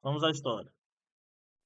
Vamos à história.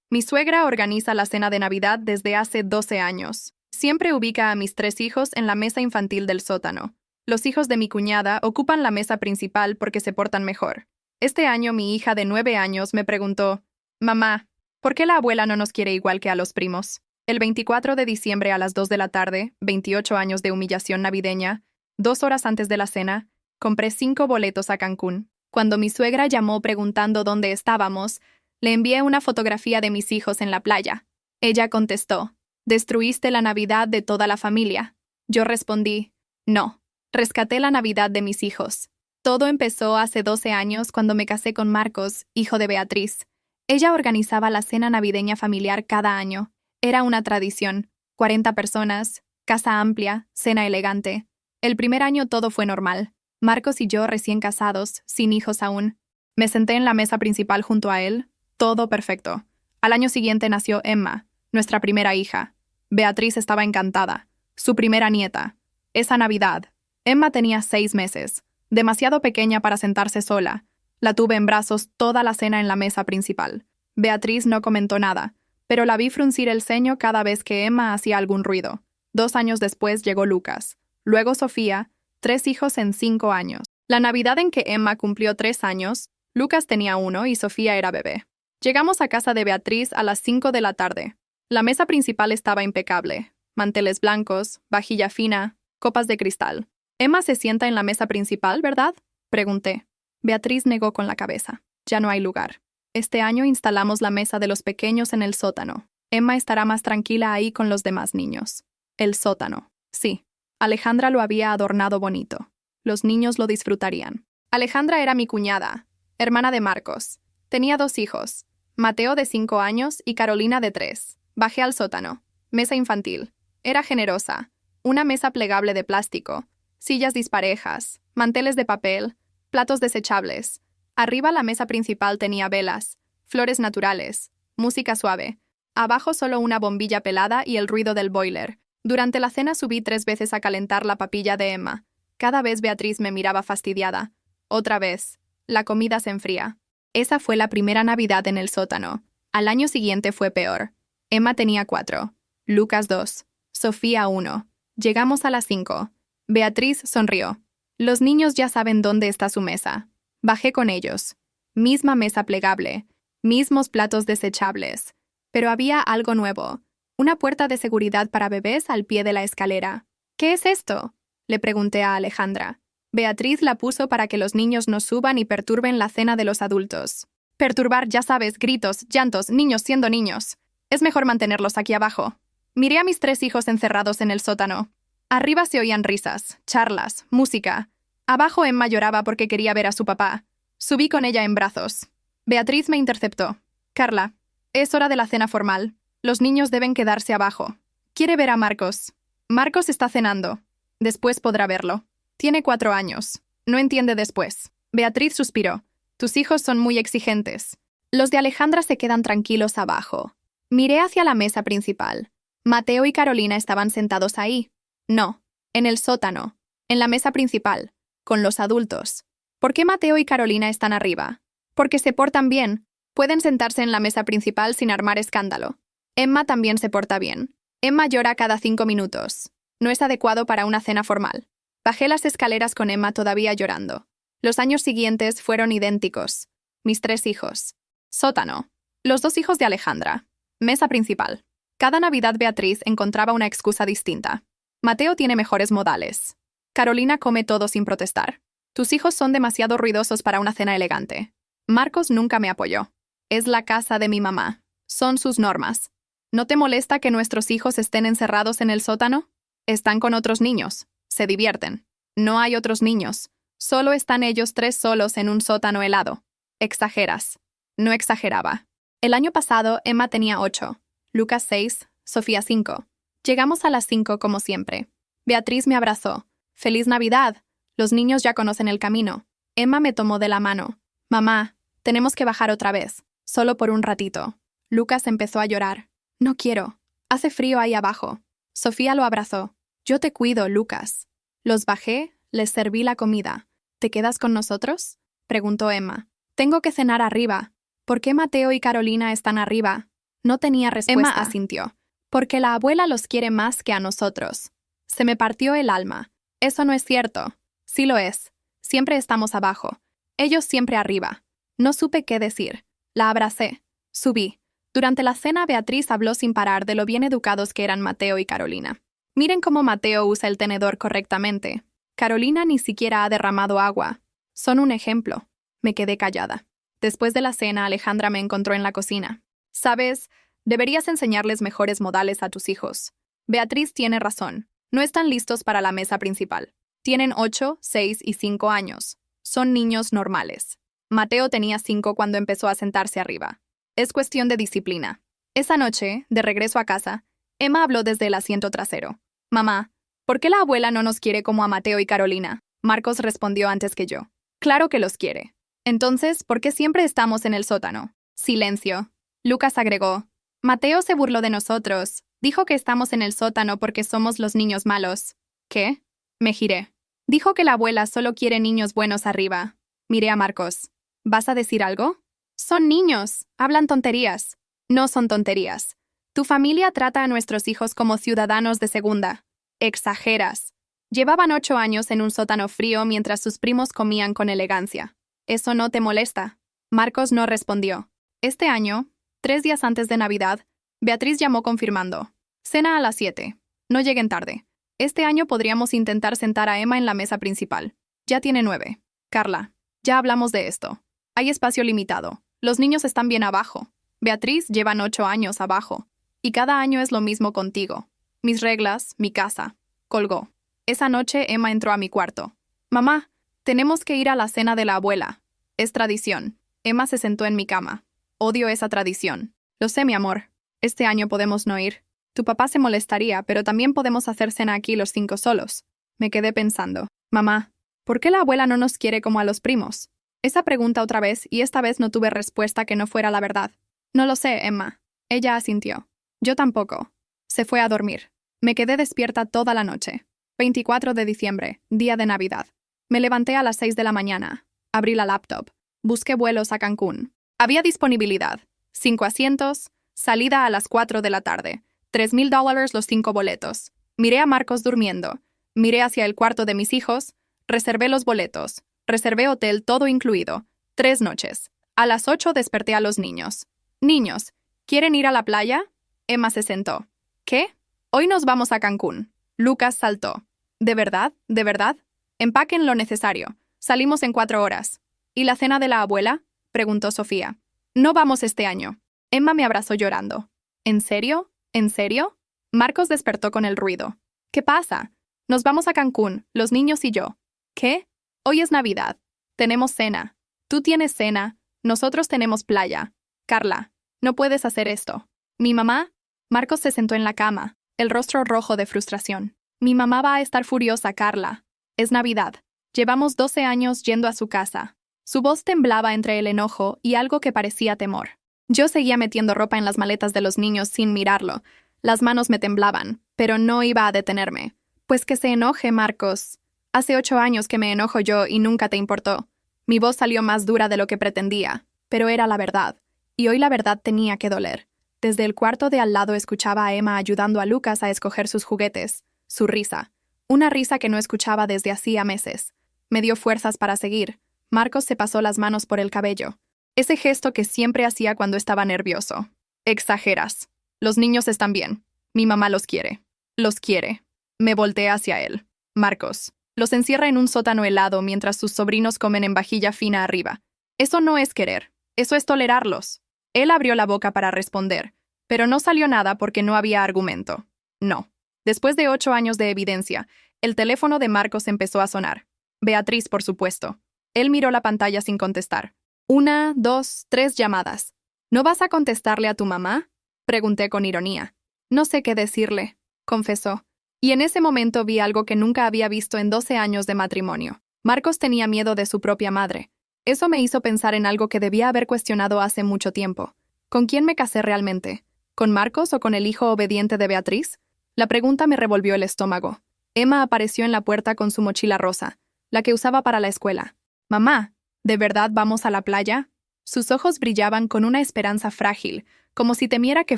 Mi suegra organiza la cena de Navidad desde hace 12 años. Siempre ubica a mis 3 hijos en la mesa infantil del sótano. Los hijos de mi cuñada ocupan la mesa principal porque se portan mejor. Este año mi hija de 9 años me preguntó, «Mamá, ¿por qué la abuela no nos quiere igual que a los primos?» El 24 de diciembre a las 2 de la tarde, 28 años de humillación navideña, 2 horas antes de la cena, compré 5 boletos a Cancún. Cuando mi suegra llamó preguntando dónde estábamos, le envié una fotografía de mis hijos en la playa. Ella contestó, «¿Destruiste la Navidad de toda la familia?» Yo respondí, «No, rescaté la Navidad de mis hijos». Todo empezó hace 12 años cuando me casé con Marcos, hijo de Beatriz. Ella organizaba la cena navideña familiar cada año. Era una tradición. 40 personas, casa amplia, cena elegante. El primer año todo fue normal. Marcos y yo recién casados, sin hijos aún. Me senté en la mesa principal junto a él. Todo perfecto. Al año siguiente nació Emma, nuestra primera hija. Beatriz estaba encantada. Su primera nieta. Esa Navidad. Emma tenía 6 meses. Demasiado pequeña para sentarse sola. La tuve en brazos toda la cena en la mesa principal. Beatriz no comentó nada, pero la vi fruncir el ceño cada vez que Emma hacía algún ruido. 2 años después llegó Lucas. Luego Sofía, 3 hijos en 5 años. La Navidad en que Emma cumplió 3 años, Lucas tenía 1 y Sofía era bebé. Llegamos a casa de Beatriz a las 5 de la tarde. La mesa principal estaba impecable. Manteles blancos, vajilla fina, copas de cristal. «Emma se sienta en la mesa principal, ¿verdad?», pregunté. Beatriz negó con la cabeza. «Ya no hay lugar. Este año instalamos la mesa de los pequeños en el sótano. Emma estará más tranquila ahí con los demás niños». El sótano. Sí. Alejandra lo había adornado bonito. Los niños lo disfrutarían. Alejandra era mi cuñada, hermana de Marcos. Tenía 2 hijos. Mateo de 5 años y Carolina de 3. Bajé al sótano. Mesa infantil. Era generosa. Una mesa plegable de plástico. Sillas disparejas. Manteles de papel. Platos desechables. Arriba la mesa principal tenía velas. Flores naturales. Música suave. Abajo solo una bombilla pelada y el ruido del boiler. Durante la cena subí 3 veces a calentar la papilla de Emma. Cada vez Beatriz me miraba fastidiada. Otra vez. La comida se enfría. Esa fue la primera Navidad en el sótano. Al año siguiente fue peor. Emma tenía 4. Lucas 2. Sofía 1. Llegamos a las 5. Beatriz sonrió. Los niños ya saben dónde está su mesa. Bajé con ellos. Misma mesa plegable. Mismos platos desechables. Pero había algo nuevo. Una puerta de seguridad para bebés al pie de la escalera. «¿Qué es esto?», le pregunté a Alejandra. Beatriz la puso para que los niños no suban y perturben la cena de los adultos. Perturbar, ya sabes, gritos, llantos, niños siendo niños. Es mejor mantenerlos aquí abajo. Miré a mis 3 hijos encerrados en el sótano. Arriba se oían risas, charlas, música. Abajo Emma lloraba porque quería ver a su papá. Subí con ella en brazos. Beatriz me interceptó. «Carla, es hora de la cena formal. Los niños deben quedarse abajo. Quiere ver a Marcos. Marcos está cenando. Después podrá verlo. Tiene 4 años. No entiende después». Beatriz suspiró. «Tus hijos son muy exigentes». Los de Alejandra se quedan tranquilos abajo. Miré hacia la mesa principal. Mateo y Carolina estaban sentados ahí. No, en el sótano, en la mesa principal, con los adultos. ¿Por qué Mateo y Carolina están arriba? Porque se portan bien. Pueden sentarse en la mesa principal sin armar escándalo. Emma también se porta bien. Emma llora cada 5 minutos. No es adecuado para una cena formal. Bajé las escaleras con Emma todavía llorando. Los años siguientes fueron idénticos. Mis 3 hijos. Sótano. Los 2 hijos de Alejandra. Mesa principal. Cada Navidad Beatriz encontraba una excusa distinta. Mateo tiene mejores modales. Carolina come todo sin protestar. Tus hijos son demasiado ruidosos para una cena elegante. Marcos nunca me apoyó. Es la casa de mi mamá. Son sus normas. ¿No te molesta que nuestros hijos estén encerrados en el sótano? Están con otros niños. Se divierten. No hay otros niños. Solo están ellos 3 solos en un sótano helado. Exageras. No exageraba. El año pasado Emma tenía 8. Lucas 6. Sofía 5. Llegamos a las 5 como siempre. Beatriz me abrazó. «¡Feliz Navidad! Los niños ya conocen el camino». Emma me tomó de la mano. «Mamá, tenemos que bajar otra vez. Solo por un ratito». Lucas empezó a llorar. «No quiero. Hace frío ahí abajo». Sofía lo abrazó. «Yo te cuido, Lucas». Los bajé, les serví la comida. «¿Te quedas con nosotros?», preguntó Emma. «Tengo que cenar arriba». ¿Por qué Mateo y Carolina están arriba? No tenía respuesta. Emma asintió. Porque la abuela los quiere más que a nosotros. Se me partió el alma. Eso no es cierto. Sí lo es. Siempre estamos abajo. Ellos siempre arriba. No supe qué decir. La abracé. Subí. Durante la cena, Beatriz habló sin parar de lo bien educados que eran Mateo y Carolina. Miren cómo Mateo usa el tenedor correctamente. Carolina ni siquiera ha derramado agua. Son un ejemplo. Me quedé callada. Después de la cena, Alejandra me encontró en la cocina. ¿Sabes? Deberías enseñarles mejores modales a tus hijos. Beatriz tiene razón. No están listos para la mesa principal. Tienen 8, 6 y 5 años. Son niños normales. Mateo tenía 5 cuando empezó a sentarse arriba. Es cuestión de disciplina. Esa noche, de regreso a casa, Emma habló desde el asiento trasero. Mamá, ¿por qué la abuela no nos quiere como a Mateo y Carolina? Marcos respondió antes que yo. Claro que los quiere. Entonces, ¿por qué siempre estamos en el sótano? Silencio. Lucas agregó. Mateo se burló de nosotros. Dijo que estamos en el sótano porque somos los niños malos. ¿Qué? Me giré. Dijo que la abuela solo quiere niños buenos arriba. Miré a Marcos. ¿Vas a decir algo? Son niños. Hablan tonterías. No son tonterías. Tu familia trata a nuestros hijos como ciudadanos de segunda. Exageras. Llevaban 8 años en un sótano frío mientras sus primos comían con elegancia. ¿Eso no te molesta? Marcos no respondió. Este año, 3 días antes de Navidad, Beatriz llamó confirmando. Cena a las 7. No lleguen tarde. Este año podríamos intentar sentar a Emma en la mesa principal. Ya tiene 9. Carla, ya hablamos de esto. Hay espacio limitado. Los niños están bien abajo. Beatriz llevan 8 años abajo. Y cada año es lo mismo contigo. Mis reglas, mi casa. Colgó. Esa noche Emma entró a mi cuarto. Mamá, tenemos que ir a la cena de la abuela. Es tradición. Emma se sentó en mi cama. Odio esa tradición. Lo sé, mi amor. Este año podemos no ir. Tu papá se molestaría, pero también podemos hacer cena aquí los 5 solos. Me quedé pensando. Mamá, ¿por qué la abuela no nos quiere como a los primos? Esa pregunta otra vez, y esta vez no tuve respuesta que no fuera la verdad. No lo sé, Emma. Ella asintió. Yo tampoco. Se fue a dormir. Me quedé despierta toda la noche. 24 de diciembre, día de Navidad. Me levanté a las 6 de la mañana. Abrí la laptop. Busqué vuelos a Cancún. Había disponibilidad. 5 asientos. Salida a las 4 de la tarde. $3,000 los 5 boletos. Miré a Marcos durmiendo. Miré hacia el cuarto de mis hijos. Reservé los boletos. Reservé hotel todo incluido. 3 noches. A las 8 desperté a los niños. Niños, ¿quieren ir a la playa? Emma se sentó. ¿Qué? Hoy nos vamos a Cancún. Lucas saltó. ¿De verdad? ¿De verdad? Empaquen lo necesario. Salimos en 4 horas. ¿Y la cena de la abuela? Preguntó Sofía. No vamos este año. Emma me abrazó llorando. ¿En serio? ¿En serio? Marcos despertó con el ruido. ¿Qué pasa? Nos vamos a Cancún, los niños y yo. ¿Qué? Hoy es Navidad. Tenemos cena. Tú tienes cena. Nosotros tenemos playa. Carla, no puedes hacer esto. ¿Mi mamá? Marcos se sentó en la cama, el rostro rojo de frustración. Mi mamá va a estar furiosa, Carla. Es Navidad. Llevamos 12 años yendo a su casa. Su voz temblaba entre el enojo y algo que parecía temor. Yo seguía metiendo ropa en las maletas de los niños sin mirarlo. Las manos me temblaban, pero no iba a detenerme. Pues que se enoje, Marcos. Hace 8 años que me enojo yo y nunca te importó. Mi voz salió más dura de lo que pretendía, pero era la verdad. Y hoy la verdad tenía que doler. Desde el cuarto de al lado escuchaba a Emma ayudando a Lucas a escoger sus juguetes. Su risa. Una risa que no escuchaba desde hacía meses. Me dio fuerzas para seguir. Marcos se pasó las manos por el cabello. Ese gesto que siempre hacía cuando estaba nervioso. Exageras. Los niños están bien. Mi mamá los quiere. Los quiere. Me volteé hacia él. Marcos. Los encierra en un sótano helado mientras sus sobrinos comen en vajilla fina arriba. Eso no es querer. Eso es tolerarlos. Él abrió la boca para responder, pero no salió nada porque no había argumento. No. Después de 8 años de evidencia, el teléfono de Marcos empezó a sonar. Beatriz, por supuesto. Él miró la pantalla sin contestar. 1, 2, 3 llamadas. ¿No vas a contestarle a tu mamá? Pregunté con ironía. No sé qué decirle, confesó. Y en ese momento vi algo que nunca había visto en 12 años de matrimonio. Marcos tenía miedo de su propia madre. Eso me hizo pensar en algo que debía haber cuestionado hace mucho tiempo. ¿Con quién me casé realmente? ¿Con Marcos o con el hijo obediente de Beatriz? La pregunta me revolvió el estómago. Emma apareció en la puerta con su mochila rosa, la que usaba para la escuela. Mamá, ¿de verdad vamos a la playa? Sus ojos brillaban con una esperanza frágil, como si temiera que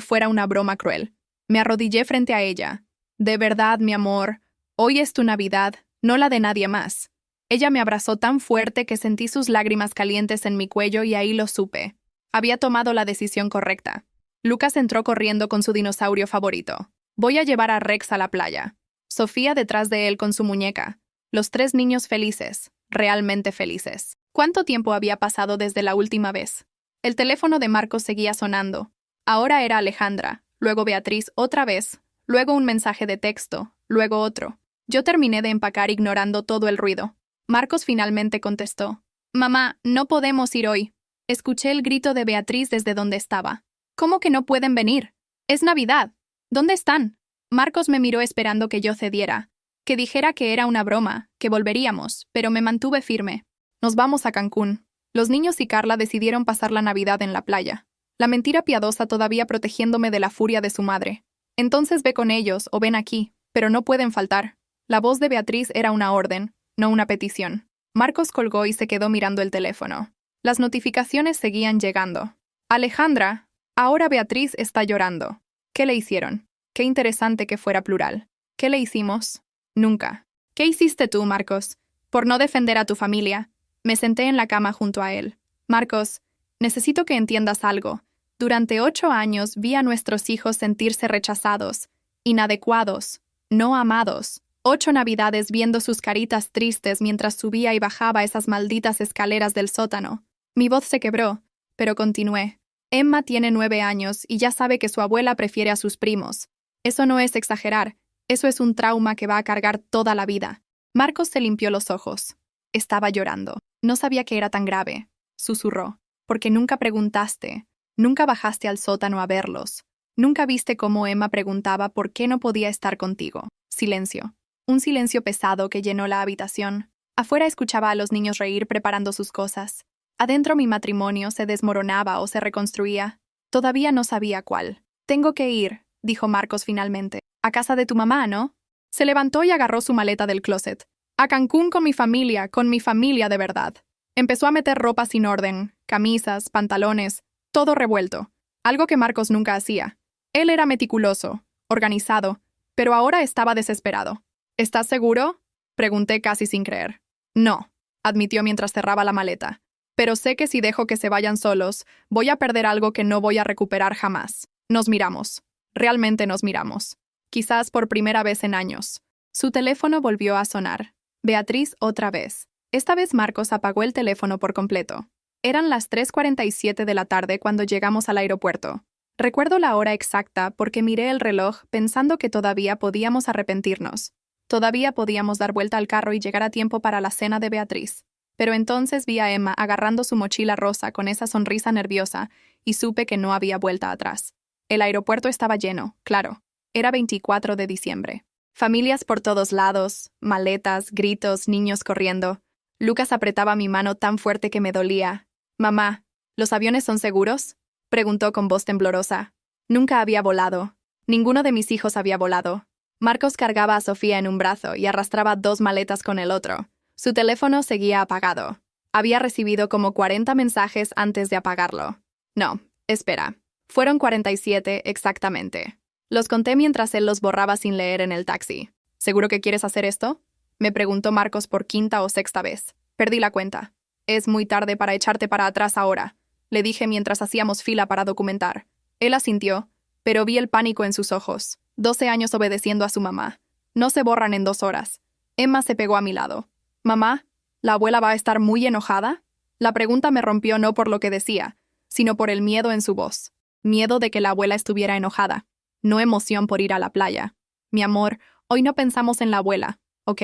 fuera una broma cruel. Me arrodillé frente a ella. De verdad, mi amor, hoy es tu Navidad, no la de nadie más. Ella me abrazó tan fuerte que sentí sus lágrimas calientes en mi cuello y ahí lo supe. Había tomado la decisión correcta. Lucas entró corriendo con su dinosaurio favorito. Voy a llevar a Rex a la playa. Sofía detrás de él con su muñeca. Los tres niños felices, realmente felices. ¿Cuánto tiempo había pasado desde la última vez? El teléfono de Marcos seguía sonando. Ahora era Alejandra, luego Beatriz otra vez, luego un mensaje de texto, luego otro. Yo terminé de empacar ignorando todo el ruido. Marcos finalmente contestó. Mamá, no podemos ir hoy. Escuché el grito de Beatriz desde donde estaba. ¿Cómo que no pueden venir? Es Navidad. ¿Dónde están? Marcos me miró esperando que yo cediera, que dijera que era una broma, que volveríamos, pero me mantuve firme. Nos vamos a Cancún. Los niños y Carla decidieron pasar la Navidad en la playa. La mentira piadosa todavía protegiéndome de la furia de su madre. Entonces ve con ellos o ven aquí, pero no pueden faltar. La voz de Beatriz era una orden, no una petición. Marcos colgó y se quedó mirando el teléfono. Las notificaciones seguían llegando. Alejandra, ahora Beatriz está llorando. ¿Qué le hicieron? Qué interesante que fuera plural. ¿Qué le hicimos? Nunca. ¿Qué hiciste tú, Marcos? Por no defender a tu familia. Me senté en la cama junto a él. Marcos, necesito que entiendas algo. Durante 8 años vi a nuestros hijos sentirse rechazados, inadecuados, no amados. 8 Navidades viendo sus caritas tristes mientras subía y bajaba esas malditas escaleras del sótano. Mi voz se quebró, pero continué. Emma tiene 9 años y ya sabe que su abuela prefiere a sus primos. Eso no es exagerar, eso es un trauma que va a cargar toda la vida. Marcos se limpió los ojos. Estaba llorando. No sabía que era tan grave. Susurró. Porque nunca preguntaste, nunca bajaste al sótano a verlos. Nunca viste cómo Emma preguntaba por qué no podía estar contigo. Silencio. Un silencio pesado que llenó la habitación. Afuera escuchaba a los niños reír preparando sus cosas. Adentro mi matrimonio se desmoronaba o se reconstruía. Todavía no sabía cuál. Tengo que ir, dijo Marcos finalmente. A casa de tu mamá, ¿no? Se levantó y agarró su maleta del closet. A Cancún con mi familia de verdad. Empezó a meter ropa sin orden, camisas, pantalones, todo revuelto. Algo que Marcos nunca hacía. Él era meticuloso, organizado, pero ahora estaba desesperado. ¿Estás seguro? Pregunté casi sin creer. No, admitió mientras cerraba la maleta. Pero sé que si dejo que se vayan solos, voy a perder algo que no voy a recuperar jamás. Nos miramos. Realmente nos miramos. Quizás por primera vez en años. Su teléfono volvió a sonar. Beatriz otra vez. Esta vez Marcos apagó el teléfono por completo. Eran las 3:47 de la tarde cuando llegamos al aeropuerto. Recuerdo la hora exacta porque miré el reloj pensando que todavía podíamos arrepentirnos. Todavía podíamos dar vuelta al carro y llegar a tiempo para la cena de Beatriz. Pero entonces vi a Emma agarrando su mochila rosa con esa sonrisa nerviosa y supe que no había vuelta atrás. El aeropuerto estaba lleno, claro. Era 24 de diciembre. Familias por todos lados, maletas, gritos, niños corriendo. Lucas apretaba mi mano tan fuerte que me dolía. Mamá, ¿los aviones son seguros? Preguntó con voz temblorosa. Nunca había volado. Ninguno de mis hijos había volado. Marcos cargaba a Sofía en un brazo y arrastraba 2 maletas con el otro. Su teléfono seguía apagado. Había recibido como 40 mensajes antes de apagarlo. No, espera. Fueron 47 exactamente. Los conté mientras él los borraba sin leer en el taxi. ¿Seguro que quieres hacer esto? Me preguntó Marcos por 5ª o 6ª vez. Perdí la cuenta. Es muy tarde para echarte para atrás ahora, le dije mientras hacíamos fila para documentar. Él asintió, pero vi el pánico en sus ojos. 12 años obedeciendo a su mamá. No se borran en 2 horas. Emma se pegó a mi lado. Mamá, ¿la abuela va a estar muy enojada? La pregunta me rompió no por lo que decía, sino por el miedo en su voz. Miedo de que la abuela estuviera enojada. No emoción por ir a la playa. Mi amor, hoy no pensamos en la abuela, ¿ok?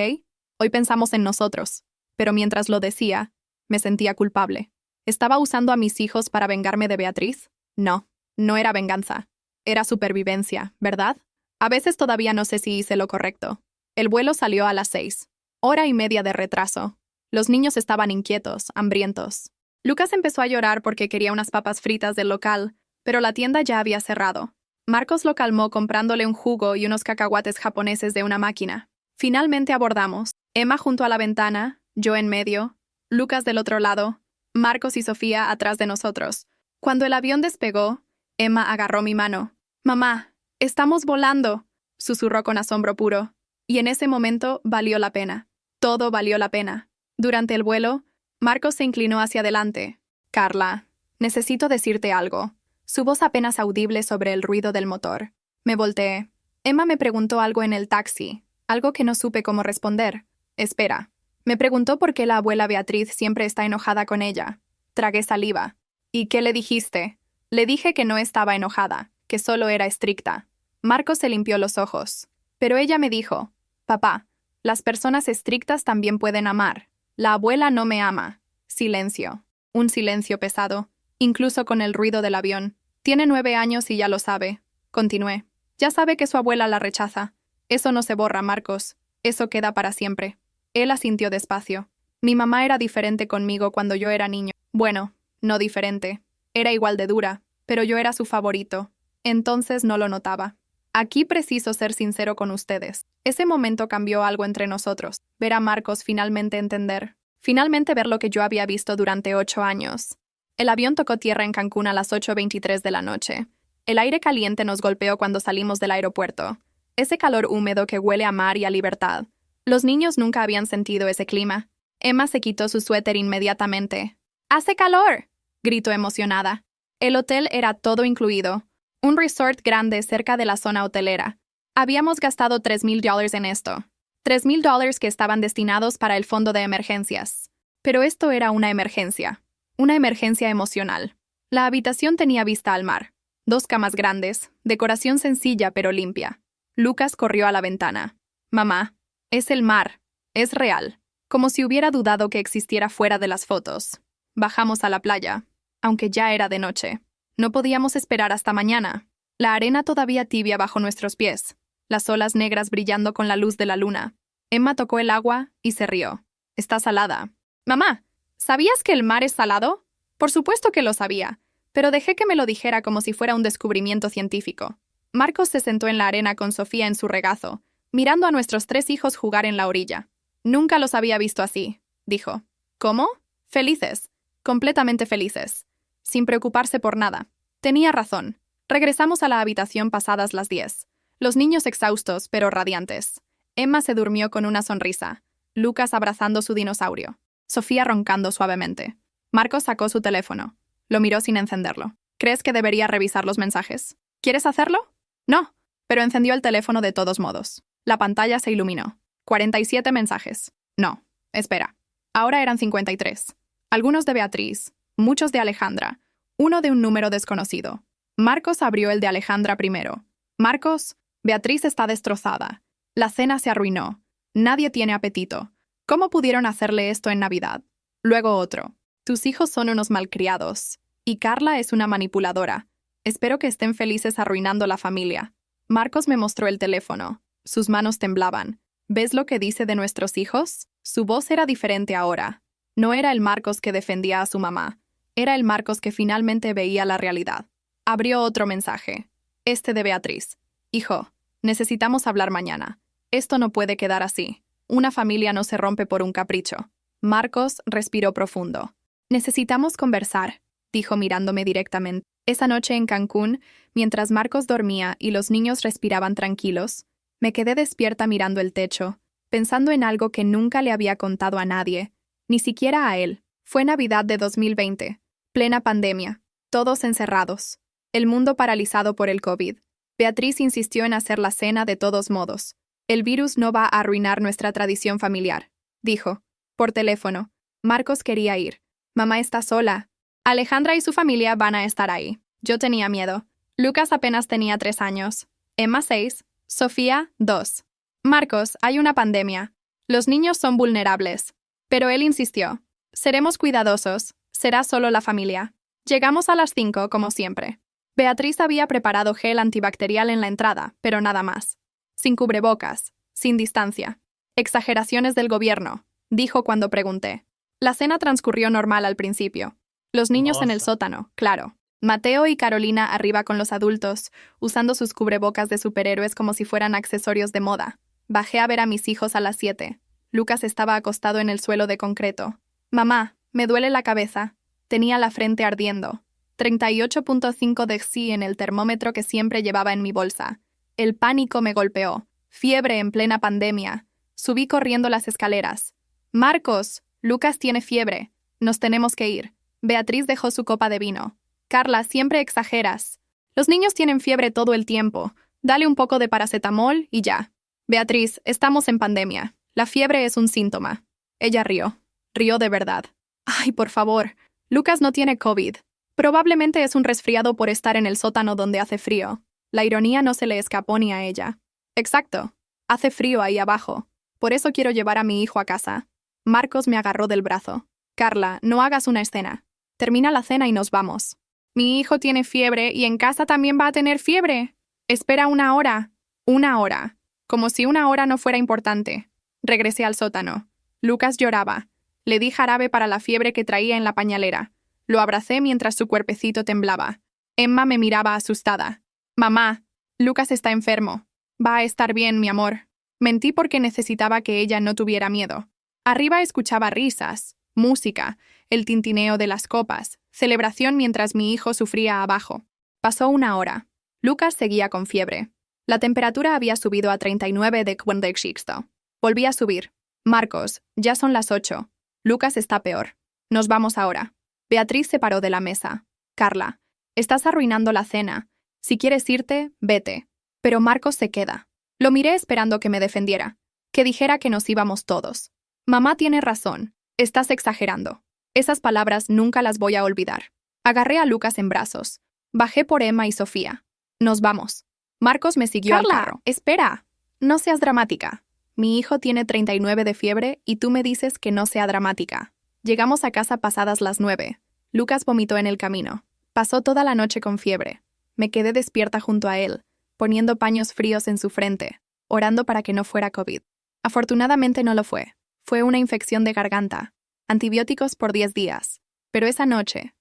Hoy pensamos en nosotros. Pero mientras lo decía, me sentía culpable. ¿Estaba usando a mis hijos para vengarme de Beatriz? No, no era venganza. Era supervivencia, ¿verdad? A veces todavía no sé si hice lo correcto. El vuelo salió a las 6. 1:30 de retraso. Los niños estaban inquietos, hambrientos. Lucas empezó a llorar porque quería unas papas fritas del local, pero la tienda ya había cerrado. Marcos lo calmó comprándole un jugo y unos cacahuates japoneses de una máquina. Finalmente abordamos. Emma junto a la ventana, yo en medio, Lucas del otro lado. Marcos y Sofía atrás de nosotros. Cuando el avión despegó, Emma agarró mi mano. «Mamá, estamos volando», susurró con asombro puro. Y en ese momento valió la pena. Todo valió la pena. Durante el vuelo, Marcos se inclinó hacia adelante. «Carla, necesito decirte algo». Su voz apenas audible sobre el ruido del motor. Me volteé. Emma me preguntó algo en el taxi, algo que no supe cómo responder. Espera. Me preguntó por qué la abuela Beatriz siempre está enojada con ella. Tragué saliva. ¿Y qué le dijiste? Le dije que no estaba enojada, que solo era estricta. Marcos se limpió los ojos. Pero ella me dijo, «Papá, las personas estrictas también pueden amar. La abuela no me ama». Silencio. Un silencio pesado, incluso con el ruido del avión. Tiene 9 años y ya lo sabe. Continué. Ya sabe que su abuela la rechaza. Eso no se borra, Marcos. Eso queda para siempre. Él asintió despacio. Mi mamá era diferente conmigo cuando yo era niño. Bueno, no diferente. Era igual de dura, pero yo era su favorito. Entonces no lo notaba. Aquí preciso ser sincero con ustedes. Ese momento cambió algo entre nosotros. Ver a Marcos finalmente entender. Finalmente ver lo que yo había visto durante 8 años. El avión tocó tierra en Cancún a las 8:23 de la noche. El aire caliente nos golpeó cuando salimos del aeropuerto. Ese calor húmedo que huele a mar y a libertad. Los niños nunca habían sentido ese clima. Emma se quitó su suéter inmediatamente. «¡Hace calor!», gritó emocionada. El hotel era todo incluido. Un resort grande cerca de la zona hotelera. Habíamos gastado $3,000 en esto. $3,000 que estaban destinados para el fondo de emergencias. Pero esto era una emergencia. Una emergencia emocional. La habitación tenía vista al mar. 2 camas grandes, decoración sencilla pero limpia. Lucas corrió a la ventana. «Mamá, es el mar. Es real». Como si hubiera dudado que existiera fuera de las fotos. Bajamos a la playa, aunque ya era de noche. No podíamos esperar hasta mañana. La arena todavía tibia bajo nuestros pies. Las olas negras brillando con la luz de la luna. Emma tocó el agua y se rió. «Está salada». «Mamá, ¿sabías que el mar es salado?» Por supuesto que lo sabía, pero dejé que me lo dijera como si fuera un descubrimiento científico. Marcos se sentó en la arena con Sofía en su regazo, mirando a nuestros 3 hijos jugar en la orilla. «Nunca los había visto así», dijo. «¿Cómo?» «Felices. Completamente felices. Sin preocuparse por nada». Tenía razón. Regresamos a la habitación pasadas las 10. Los niños exhaustos, pero radiantes. Emma se durmió con una sonrisa. Lucas abrazando su dinosaurio. Sofía roncando suavemente. Marcos sacó su teléfono. Lo miró sin encenderlo. «¿Crees que debería revisar los mensajes? ¿Quieres hacerlo?» «No», pero encendió el teléfono de todos modos. La pantalla se iluminó. 47 mensajes. No, espera. Ahora eran 53. Algunos de Beatriz, muchos de Alejandra, uno de un número desconocido. Marcos abrió el de Alejandra primero. «Marcos, Beatriz está destrozada. La cena se arruinó. Nadie tiene apetito. ¿Cómo pudieron hacerle esto en Navidad?» Luego otro. «Tus hijos son unos malcriados. Y Carla es una manipuladora. Espero que estén felices arruinando la familia». Marcos me mostró el teléfono. Sus manos temblaban. «¿Ves lo que dice de nuestros hijos?» Su voz era diferente ahora. No era el Marcos que defendía a su mamá. Era el Marcos que finalmente veía la realidad. Abrió otro mensaje. Este de Beatriz. «Hijo, necesitamos hablar mañana. Esto no puede quedar así. Una familia no se rompe por un capricho». Marcos respiró profundo. «Necesitamos conversar», dijo mirándome directamente. Esa noche en Cancún, mientras Marcos dormía y los niños respiraban tranquilos, me quedé despierta mirando el techo, pensando en algo que nunca le había contado a nadie, ni siquiera a él. Fue Navidad de 2020, plena pandemia, todos encerrados, el mundo paralizado por el COVID. Beatriz insistió en hacer la cena de todos modos. «El virus no va a arruinar nuestra tradición familiar», dijo. Por teléfono. Marcos quería ir. «Mamá está sola. Alejandra y su familia van a estar ahí». Yo tenía miedo. Lucas apenas tenía 3 años. Emma 6. Sofía, 2. «Marcos, hay una pandemia. Los niños son vulnerables». Pero él insistió. «Seremos cuidadosos. Será solo la familia». Llegamos a las 5, como siempre. Beatriz había preparado gel antibacterial en la entrada, pero nada más. Sin cubrebocas, sin distancia. «Exageraciones del gobierno», dijo cuando pregunté. La cena transcurrió normal al principio. Los niños en el sótano, claro. Mateo y Carolina arriba con los adultos, usando sus cubrebocas de superhéroes como si fueran accesorios de moda. Bajé a ver a mis hijos a las 7. Lucas estaba acostado en el suelo de concreto. «Mamá, me duele la cabeza». Tenía la frente ardiendo. 38.5 de Xi en el termómetro que siempre llevaba en mi bolsa. El pánico me golpeó. Fiebre en plena pandemia. Subí corriendo las escaleras. «Marcos, Lucas tiene fiebre. Nos tenemos que ir». Beatriz dejó su copa de vino. «Carla, siempre exageras. Los niños tienen fiebre todo el tiempo. Dale un poco de paracetamol y ya». «Beatriz, estamos en pandemia. La fiebre es un síntoma». Ella rió. Rió de verdad. «Ay, por favor. Lucas no tiene COVID. Probablemente es un resfriado por estar en el sótano donde hace frío». La ironía no se le escapó ni a ella. «Exacto. Hace frío ahí abajo. Por eso quiero llevar a mi hijo a casa». Marcos me agarró del brazo. «Carla, no hagas una escena. Termina la cena y nos vamos». «Mi hijo tiene fiebre y en casa también va a tener fiebre. Espera 1 hora». 1 hora. Como si 1 hora no fuera importante. Regresé al sótano. Lucas lloraba. Le di jarabe para la fiebre que traía en la pañalera. Lo abracé mientras su cuerpecito temblaba. Emma me miraba asustada. «Mamá, Lucas está enfermo. Va a estar bien, mi amor». Mentí porque necesitaba que ella no tuviera miedo. Arriba escuchaba risas, música, el tintineo de las copas, celebración mientras mi hijo sufría abajo. Pasó 1 hora. Lucas seguía con fiebre. La temperatura había subido a 39 de Quendexixto. Volví a subir. «Marcos, ya son las 8. Lucas está peor. Nos vamos ahora». Beatriz se paró de la mesa. «Carla, estás arruinando la cena. Si quieres irte, vete». Pero Marcos se queda. Lo miré esperando que me defendiera, que dijera que nos íbamos todos. «Mamá tiene razón. Estás exagerando». Esas palabras nunca las voy a olvidar. Agarré a Lucas en brazos. Bajé por Emma y Sofía. «Nos vamos». Marcos me siguió al carro. «Espera. No seas dramática. Mi hijo tiene 39 de fiebre y tú me dices que no sea dramática». Llegamos a casa pasadas las 9. Lucas vomitó en el camino. Pasó toda la noche con fiebre. Me quedé despierta junto a él, poniendo paños fríos en su frente, orando para que no fuera COVID. Afortunadamente no lo fue. Fue una infección de garganta. Antibióticos por 10 días. Pero esa noche,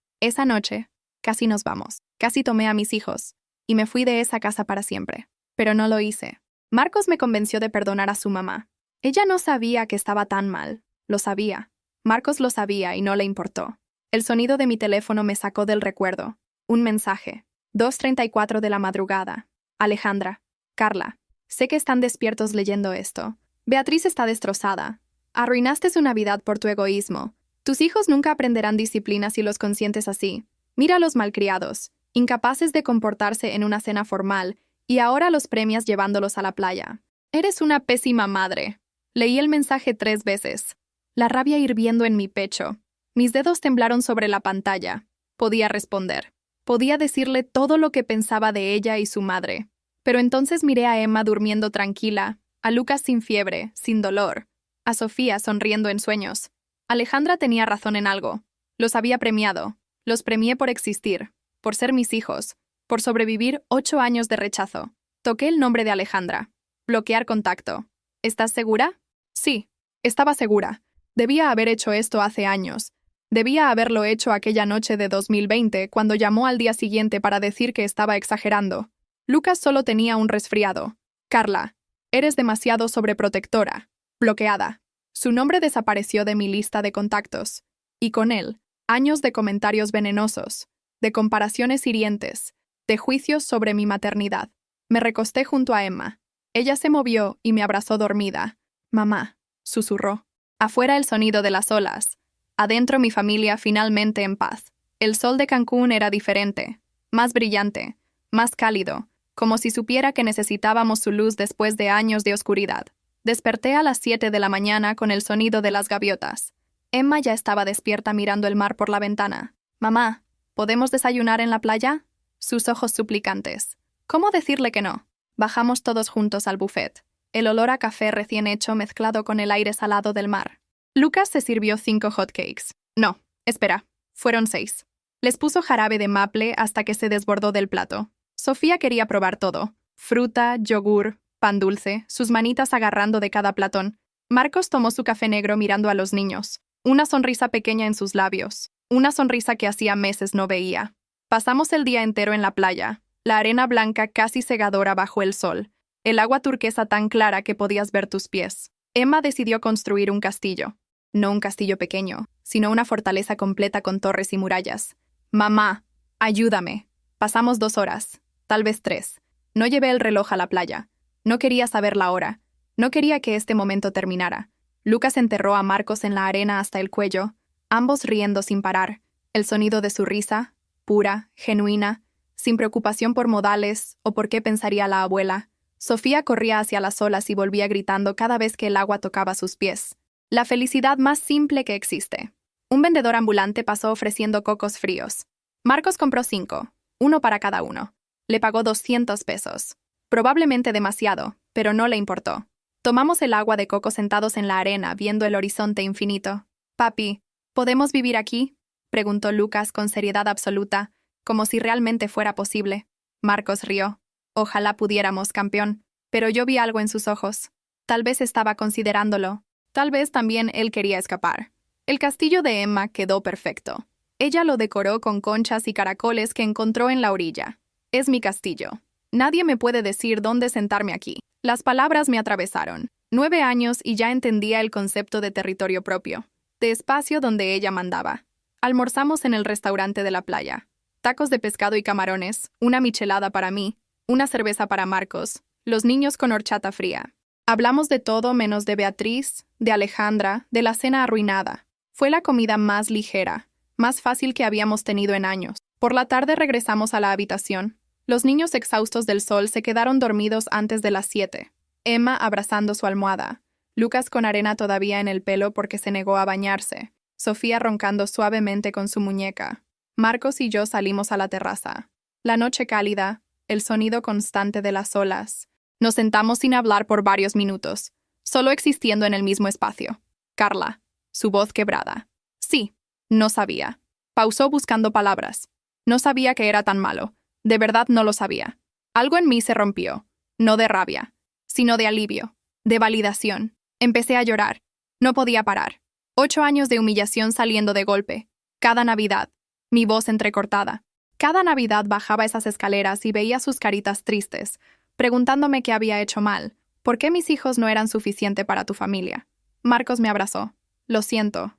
casi nos vamos. Casi tomé a mis hijos, y me fui de esa casa para siempre. Pero no lo hice. Marcos me convenció de perdonar a su mamá. Ella no sabía que estaba tan mal. Lo sabía. Marcos lo sabía y no le importó. El sonido de mi teléfono me sacó del recuerdo. Un mensaje. 2:34 de la madrugada. «Alejandra. Carla. Sé que están despiertos leyendo esto. Beatriz está destrozada. Arruinaste su Navidad por tu egoísmo. Tus hijos nunca aprenderán disciplina si los consientes así. Mira a los malcriados, incapaces de comportarse en una cena formal, y ahora los premias llevándolos a la playa. Eres una pésima madre». Leí el mensaje 3 veces. La rabia hirviendo en mi pecho. Mis dedos temblaron sobre la pantalla. Podía responder. Podía decirle todo lo que pensaba de ella y su madre. Pero entonces miré a Emma durmiendo tranquila, a Lucas sin fiebre, sin dolor, a Sofía sonriendo en sueños. Alejandra tenía razón en algo. Los había premiado. Los premié por existir, por ser mis hijos, por sobrevivir 8 años de rechazo. Toqué el nombre de Alejandra. Bloquear contacto. ¿Estás segura? Sí, estaba segura. Debía haber hecho esto hace años. Debía haberlo hecho aquella noche de 2020 cuando llamó al día siguiente para decir que estaba exagerando. Lucas solo tenía un resfriado. «Carla, eres demasiado sobreprotectora». Bloqueada. Su nombre desapareció de mi lista de contactos. Y con él, años de comentarios venenosos, de comparaciones hirientes, de juicios sobre mi maternidad. Me recosté junto a Emma. Ella se movió y me abrazó dormida. «Mamá», susurró. Afuera el sonido de las olas. Adentro mi familia finalmente en paz. El sol de Cancún era diferente, más brillante, más cálido, como si supiera que necesitábamos su luz después de años de oscuridad. Desperté a las 7 de la mañana con el sonido de las gaviotas. Emma ya estaba despierta mirando el mar por la ventana. «Mamá, ¿podemos desayunar en la playa?» Sus ojos suplicantes. ¿Cómo decirle que no? Bajamos todos juntos al buffet. El olor a café recién hecho mezclado con el aire salado del mar. Lucas se sirvió 5 hotcakes. No, espera, fueron 6. Les puso jarabe de maple hasta que se desbordó del plato. Sofía quería probar todo. Fruta, yogur, pan dulce, sus manitas agarrando de cada platón. Marcos tomó su café negro mirando a los niños. Una sonrisa pequeña en sus labios. Una sonrisa que hacía meses no veía. Pasamos el día entero en la playa. La arena blanca casi cegadora bajo el sol. El agua turquesa tan clara que podías ver tus pies. Emma decidió construir un castillo. No un castillo pequeño, sino una fortaleza completa con torres y murallas. Mamá, ayúdame. Pasamos 2 horas, tal vez 3. No llevé el reloj a la playa. No quería saber la hora. No quería que este momento terminara. Lucas enterró a Marcos en la arena hasta el cuello, ambos riendo sin parar. El sonido de su risa, pura, genuina, sin preocupación por modales o por qué pensaría la abuela. Sofía corría hacia las olas y volvía gritando cada vez que el agua tocaba sus pies. La felicidad más simple que existe. Un vendedor ambulante pasó ofreciendo cocos fríos. Marcos compró 5, uno para cada uno. Le pagó 200 pesos. Probablemente demasiado, pero no le importó. Tomamos el agua de coco sentados en la arena, viendo el horizonte infinito. Papi, ¿podemos vivir aquí?, preguntó Lucas con seriedad absoluta, como si realmente fuera posible. Marcos rió. Ojalá pudiéramos, campeón. Pero yo vi algo en sus ojos. Tal vez estaba considerándolo. Tal vez también él quería escapar. El castillo de Emma quedó perfecto. Ella lo decoró con conchas y caracoles que encontró en la orilla. Es mi castillo. Nadie me puede decir dónde sentarme aquí. Las palabras me atravesaron. 9 años y ya entendía el concepto de territorio propio, de espacio donde ella mandaba. Almorzamos en el restaurante de la playa. Tacos de pescado y camarones, una michelada para mí, una cerveza para Marcos, los niños con horchata fría. Hablamos de todo menos de Beatriz, de Alejandra, de la cena arruinada. Fue la comida más ligera, más fácil que habíamos tenido en años. Por la tarde regresamos a la habitación. Los niños exhaustos del sol se quedaron dormidos antes de las 7. Emma abrazando su almohada, Lucas con arena todavía en el pelo porque se negó a bañarse, Sofía roncando suavemente con su muñeca. Marcos y yo salimos a la terraza. La noche cálida, el sonido constante de las olas. Nos sentamos sin hablar por varios minutos, solo existiendo en el mismo espacio. Carla, su voz quebrada. Sí, no sabía. Pausó buscando palabras. No sabía que era tan malo. De verdad no lo sabía. Algo en mí se rompió, no de rabia, sino de alivio, de validación. Empecé a llorar. No podía parar. 8 años de humillación saliendo de golpe. Cada Navidad, mi voz entrecortada. Cada Navidad bajaba esas escaleras y veía sus caritas tristes, preguntándome qué había hecho mal, por qué mis hijos no eran suficiente para tu familia. Marcos me abrazó. Lo siento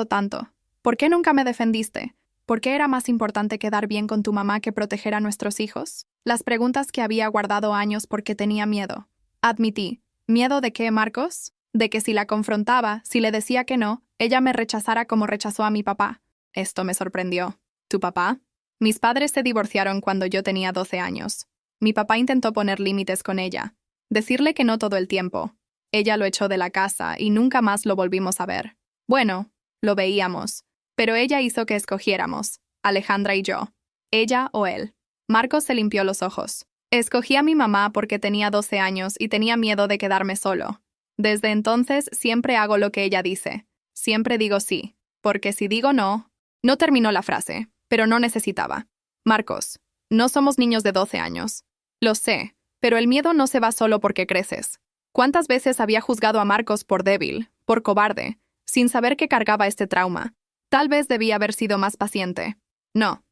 tanto. ¿Por qué nunca me defendiste? ¿Por qué era más importante quedar bien con tu mamá que proteger a nuestros hijos? Las preguntas que había guardado años porque tenía miedo. Admití. ¿Miedo de qué, Marcos? De que si la confrontaba, si le decía que no, ella me rechazara como rechazó a mi papá. Esto me sorprendió. ¿Tu papá? Mis padres se divorciaron cuando yo tenía 12 años. Mi papá intentó poner límites con ella. Decirle que no todo el tiempo. Ella lo echó de la casa y nunca más lo volvimos a ver. Bueno, lo veíamos. Pero ella hizo que escogiéramos, Alejandra y yo. Ella o él. Marcos se limpió los ojos. Escogí a mi mamá porque tenía 12 años y tenía miedo de quedarme solo. Desde entonces siempre hago lo que ella dice. Siempre digo sí, porque si digo no... No terminó la frase, pero no necesitaba. Marcos, no somos niños de 12 años. Lo sé, pero el miedo no se va solo porque creces. ¿Cuántas veces había juzgado a Marcos por débil, por cobarde, sin saber que cargaba este trauma? Tal vez debía haber sido más paciente. No.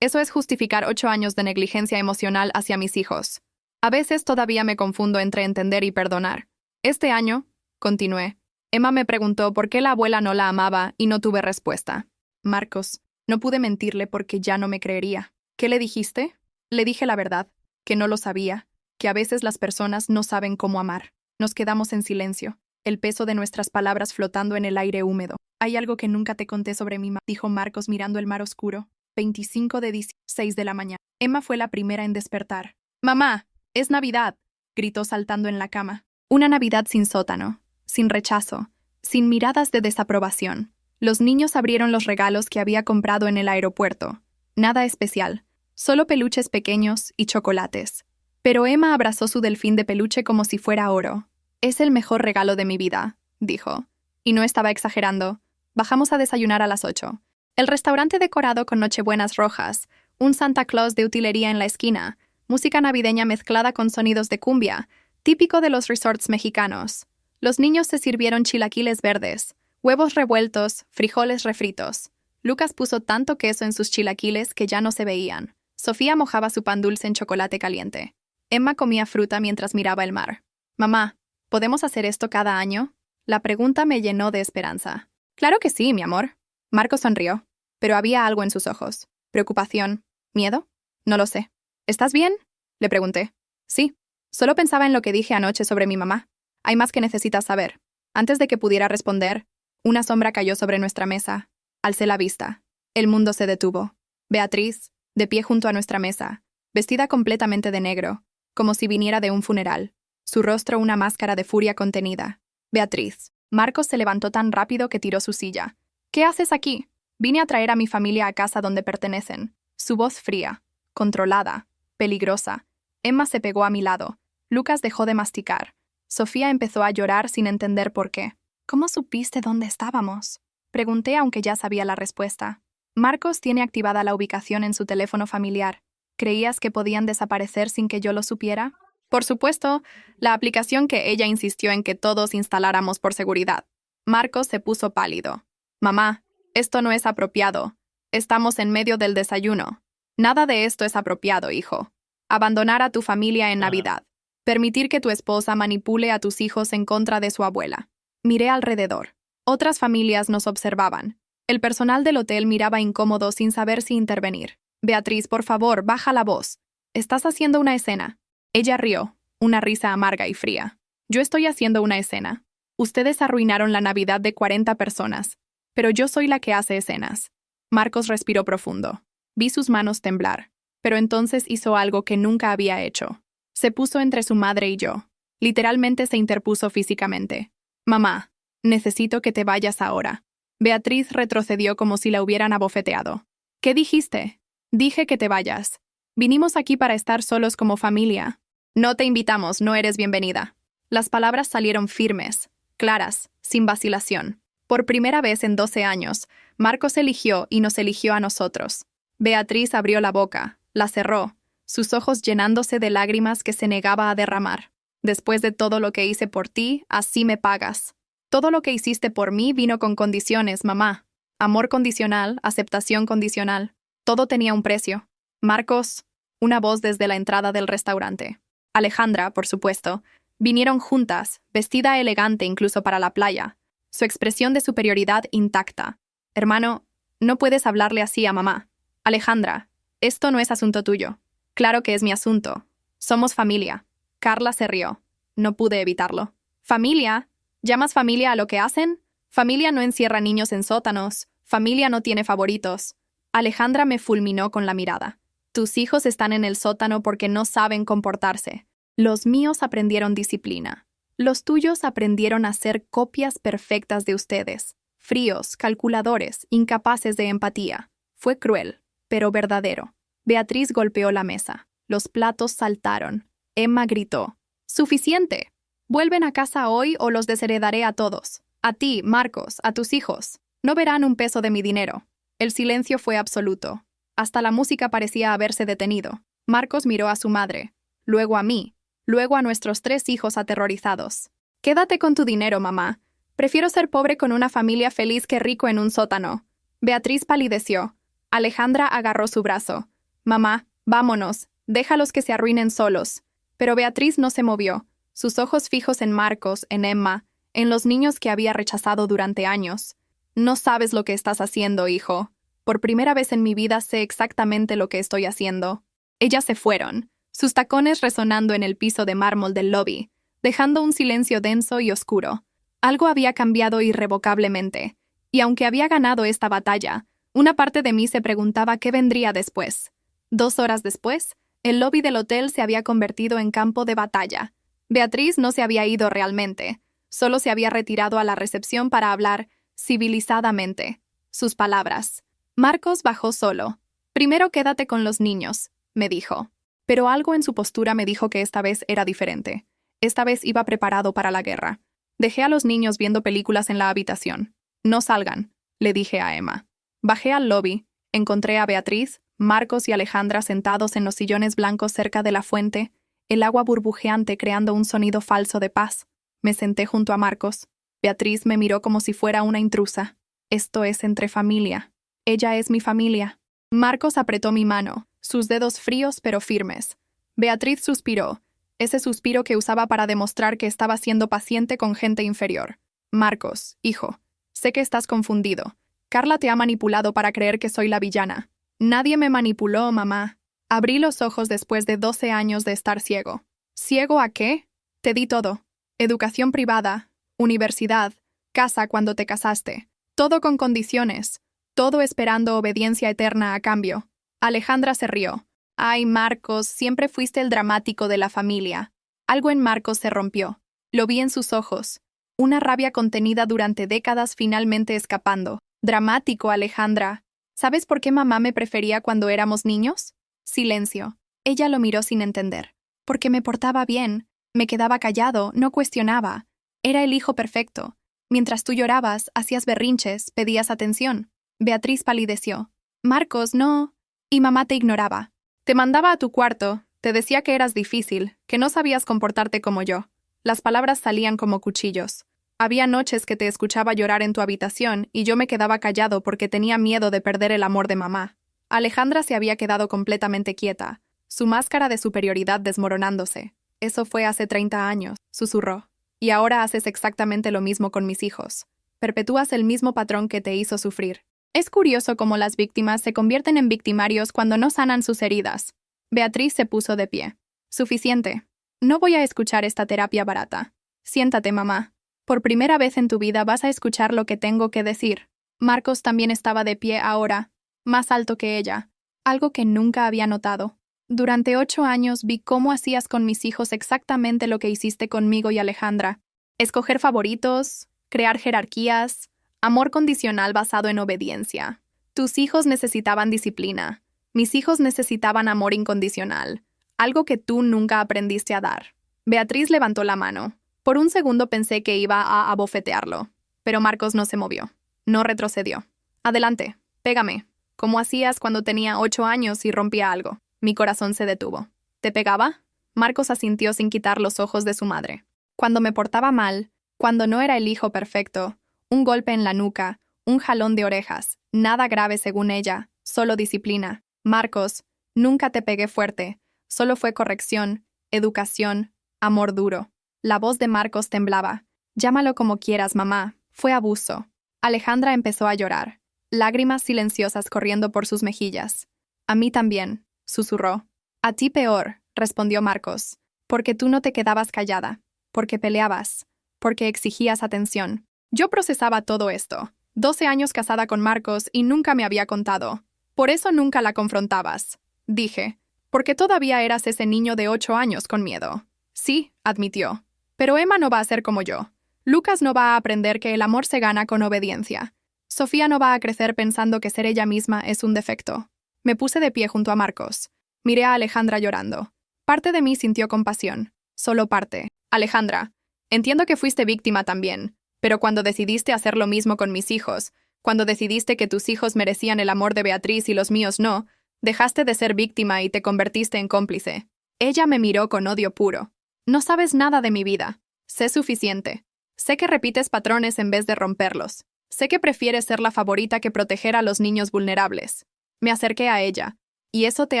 Eso es justificar 8 años de negligencia emocional hacia mis hijos. A veces todavía me confundo entre entender y perdonar. Este año, continué, Emma me preguntó por qué la abuela no la amaba y no tuve respuesta. Marcos, no pude mentirle porque ya no me creería. ¿Qué le dijiste? Le dije la verdad, que no lo sabía, que a veces las personas no saben cómo amar. Nos quedamos en silencio, el peso de nuestras palabras flotando en el aire húmedo. Hay algo que nunca te conté sobre mi mamá, dijo Marcos mirando el mar oscuro. 25 de diciembre, 6 de la mañana. Emma fue la primera en despertar. «Mamá, es Navidad», gritó saltando en la cama. Una Navidad sin sótano, sin rechazo, sin miradas de desaprobación. Los niños abrieron los regalos que había comprado en el aeropuerto. Nada especial, solo peluches pequeños y chocolates. Pero Emma abrazó su delfín de peluche como si fuera oro. «Es el mejor regalo de mi vida», dijo. Y no estaba exagerando. Bajamos a desayunar a las 8. El restaurante decorado con nochebuenas rojas, un Santa Claus de utilería en la esquina, música navideña mezclada con sonidos de cumbia, típico de los resorts mexicanos. Los niños se sirvieron chilaquiles verdes, huevos revueltos, frijoles refritos. Lucas puso tanto queso en sus chilaquiles que ya no se veían. Sofía mojaba su pan dulce en chocolate caliente. Emma comía fruta mientras miraba el mar. «Mamá, ¿podemos hacer esto cada año?» La pregunta me llenó de esperanza. Claro que sí, mi amor. Marcos sonrió, pero había algo en sus ojos. ¿Preocupación? ¿Miedo? No lo sé. ¿Estás bien? Le pregunté. Sí. Solo pensaba en lo que dije anoche sobre mi mamá. Hay más que necesitas saber. Antes de que pudiera responder, una sombra cayó sobre nuestra mesa. Alcé la vista. El mundo se detuvo. Beatriz, de pie junto a nuestra mesa, vestida completamente de negro, como si viniera de un funeral. Su rostro una máscara de furia contenida. Beatriz. Marcos se levantó tan rápido que tiró su silla. ¿Qué haces aquí? Vine a traer a mi familia a casa donde pertenecen. Su voz fría, controlada, peligrosa. Emma se pegó a mi lado. Lucas dejó de masticar. Sofía empezó a llorar sin entender por qué. ¿Cómo supiste dónde estábamos? Pregunté aunque ya sabía la respuesta. Marcos tiene activada la ubicación en su teléfono familiar. ¿Creías que podían desaparecer sin que yo lo supiera? Por supuesto, la aplicación que ella insistió en que todos instaláramos por seguridad. Marcos se puso pálido. Mamá, esto no es apropiado. Estamos en medio del desayuno. Nada de esto es apropiado, hijo. Abandonar a tu familia en Navidad. Permitir que tu esposa manipule a tus hijos en contra de su abuela. Miré alrededor. Otras familias nos observaban. El personal del hotel miraba incómodo sin saber si intervenir. Beatriz, por favor, baja la voz. Estás haciendo una escena. Ella rió, una risa amarga y fría. Yo estoy haciendo una escena. Ustedes arruinaron la Navidad de 40 personas, pero yo soy la que hace escenas. Marcos respiró profundo. Vi sus manos temblar, pero entonces hizo algo que nunca había hecho. Se puso entre su madre y yo. Literalmente se interpuso físicamente. Mamá, necesito que te vayas ahora. Beatriz retrocedió como si la hubieran abofeteado. ¿Qué dijiste? Dije que te vayas. Vinimos aquí para estar solos como familia. No te invitamos, no eres bienvenida. Las palabras salieron firmes, claras, sin vacilación. Por primera vez en 12 años, Marcos eligió y nos eligió a nosotros. Beatriz abrió la boca, la cerró, sus ojos llenándose de lágrimas que se negaba a derramar. Después de todo lo que hice por ti, así me pagas. Todo lo que hiciste por mí vino con condiciones, mamá. Amor condicional, aceptación condicional. Todo tenía un precio. Marcos, una voz desde la entrada del restaurante. Alejandra, por supuesto, vinieron juntas, vestida elegante incluso para la playa, su expresión de superioridad intacta. Hermano, no puedes hablarle así a mamá. Alejandra, esto no es asunto tuyo. Claro que es mi asunto. Somos familia. Carla se rió. No pude evitarlo. ¿Familia? ¿Llamas familia a lo que hacen? Familia no encierra niños en sótanos. Familia no tiene favoritos. Alejandra me fulminó con la mirada. Tus hijos están en el sótano porque no saben comportarse. Los míos aprendieron disciplina. Los tuyos aprendieron a ser copias perfectas de ustedes. Fríos, calculadores, incapaces de empatía. Fue cruel, pero verdadero. Beatriz golpeó la mesa. Los platos saltaron. Emma gritó. ¡Suficiente! Vuelven a casa hoy o los desheredaré a todos. A ti, Marcos, a tus hijos. No verán un peso de mi dinero. El silencio fue absoluto. Hasta la música parecía haberse detenido. Marcos miró a su madre, luego a mí, luego a nuestros 3 hijos aterrorizados. Quédate con tu dinero, mamá. Prefiero ser pobre con una familia feliz que rico en un sótano. Beatriz palideció. Alejandra agarró su brazo. Mamá, vámonos. Déjalos que se arruinen solos. Pero Beatriz no se movió, sus ojos fijos en Marcos, en Emma, en los niños que había rechazado durante años. No sabes lo que estás haciendo, hijo. Por primera vez en mi vida sé exactamente lo que estoy haciendo. Ellas se fueron, sus tacones resonando en el piso de mármol del lobby, dejando un silencio denso y oscuro. Algo había cambiado irrevocablemente, y aunque había ganado esta batalla, una parte de mí se preguntaba qué vendría después. 2 horas después, el lobby del hotel se había convertido en campo de batalla. Beatriz no se había ido realmente, solo se había retirado a la recepción para hablar civilizadamente. Sus palabras. Marcos bajó solo. Primero quédate con los niños, me dijo. Pero algo en su postura me dijo que esta vez era diferente. Esta vez iba preparado para la guerra. Dejé a los niños viendo películas en la habitación. No salgan, le dije a Emma. Bajé al lobby. Encontré a Beatriz, Marcos y Alejandra sentados en los sillones blancos cerca de la fuente, el agua burbujeante creando un sonido falso de paz. Me senté junto a Marcos. Beatriz me miró como si fuera una intrusa. Esto es entre familia. Ella es mi familia. Marcos apretó mi mano, sus dedos fríos pero firmes. Beatriz suspiró, ese suspiro que usaba para demostrar que estaba siendo paciente con gente inferior. Marcos, hijo, Sé que estás confundido. Carla te ha manipulado para creer que soy la villana. Nadie me manipuló, mamá. Abrí los ojos después de 12 años de estar ciego. ¿Ciego a qué? Te di todo. Educación privada, universidad, casa cuando te casaste. Todo con condiciones. Todo esperando obediencia eterna a cambio. Alejandra se rió. Ay, Marcos, siempre fuiste el dramático de la familia. Algo en Marcos se rompió. Lo vi en sus ojos. Una rabia contenida durante décadas finalmente escapando. Dramático, Alejandra. ¿Sabes por qué mamá me prefería cuando éramos niños? Silencio. Ella lo miró sin entender. Porque me portaba bien. Me quedaba callado, no cuestionaba. Era el hijo perfecto. Mientras tú llorabas, hacías berrinches, pedías atención. Beatriz palideció. Marcos, no. Y mamá te ignoraba. Te mandaba a tu cuarto, te decía que eras difícil, que no sabías comportarte como yo. Las palabras salían como cuchillos. Había noches que te escuchaba llorar en tu habitación y yo me quedaba callado porque tenía miedo de perder el amor de mamá. Alejandra se había quedado completamente quieta, su máscara de superioridad desmoronándose. Eso fue hace 30 años, susurró. Y ahora haces exactamente lo mismo con mis hijos. Perpetúas el mismo patrón que te hizo sufrir. Es curioso cómo las víctimas se convierten en victimarios cuando no sanan sus heridas. Beatriz se puso de pie. Suficiente. No voy a escuchar esta terapia barata. Siéntate, mamá. Por primera vez en tu vida vas a escuchar lo que tengo que decir. Marcos también estaba de pie ahora, más alto que ella, algo que nunca había notado. Durante 8 años vi cómo hacías con mis hijos exactamente lo que hiciste conmigo y Alejandra. Escoger favoritos, crear jerarquías, amor condicional basado en obediencia. Tus hijos necesitaban disciplina. Mis hijos necesitaban amor incondicional, algo que tú nunca aprendiste a dar. Beatriz levantó la mano. Por un segundo pensé que iba a abofetearlo, pero Marcos no se movió. No retrocedió. Adelante, pégame, como hacías cuando tenía 8 años y rompía algo. Mi corazón se detuvo. ¿Te pegaba? Marcos asintió sin quitar los ojos de su madre. Cuando me portaba mal, cuando no era el hijo perfecto, un golpe en la nuca, un jalón de orejas, nada grave según ella, solo disciplina. Marcos, nunca te pegué fuerte, solo fue corrección, educación, amor duro. La voz de Marcos temblaba. Llámalo como quieras, mamá, fue abuso. Alejandra empezó a llorar, lágrimas silenciosas corriendo por sus mejillas. A mí también, susurró. A ti peor, respondió Marcos, porque tú no te quedabas callada, porque peleabas, porque exigías atención. Yo procesaba todo esto. 12 años casada con Marcos y nunca me había contado. Por eso nunca la confrontabas. Dije, porque todavía eras ese niño de 8 años con miedo. Sí, admitió. Pero Emma no va a ser como yo. Lucas no va a aprender que el amor se gana con obediencia. Sofía no va a crecer pensando que ser ella misma es un defecto. Me puse de pie junto a Marcos. Miré a Alejandra llorando. Parte de mí sintió compasión. Solo parte. Alejandra, entiendo que fuiste víctima también, pero cuando decidiste hacer lo mismo con mis hijos, cuando decidiste que tus hijos merecían el amor de Beatriz y los míos no, dejaste de ser víctima y te convertiste en cómplice. Ella me miró con odio puro. No sabes nada de mi vida. Sé suficiente. Sé que repites patrones en vez de romperlos. Sé que prefieres ser la favorita que proteger a los niños vulnerables. Me acerqué a ella, y eso te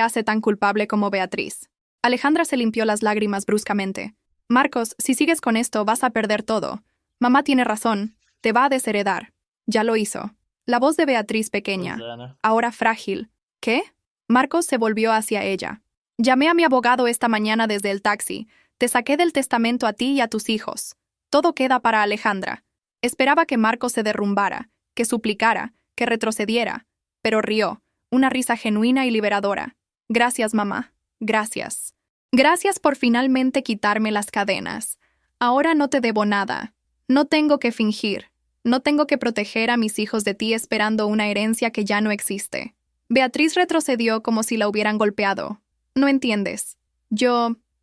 hace tan culpable como Beatriz. Alejandra se limpió las lágrimas bruscamente. Marcos, si sigues con esto vas a perder todo. Mamá tiene razón, te va a desheredar. Ya lo hizo. La voz de Beatriz pequeña, ahora frágil. ¿Qué? Marcos se volvió hacia ella. Llamé a mi abogado esta mañana desde el taxi. Te saqué del testamento a ti y a tus hijos. Todo queda para Alejandra. Esperaba que Marcos se derrumbara, que suplicara, que retrocediera, pero rió, una risa genuina y liberadora. Gracias, mamá. Gracias. Gracias por finalmente quitarme las cadenas. Ahora no te debo nada. No tengo que fingir. No tengo que proteger a mis hijos de ti esperando una herencia que ya no existe. Beatriz retrocedió como si la hubieran golpeado. No entiendes.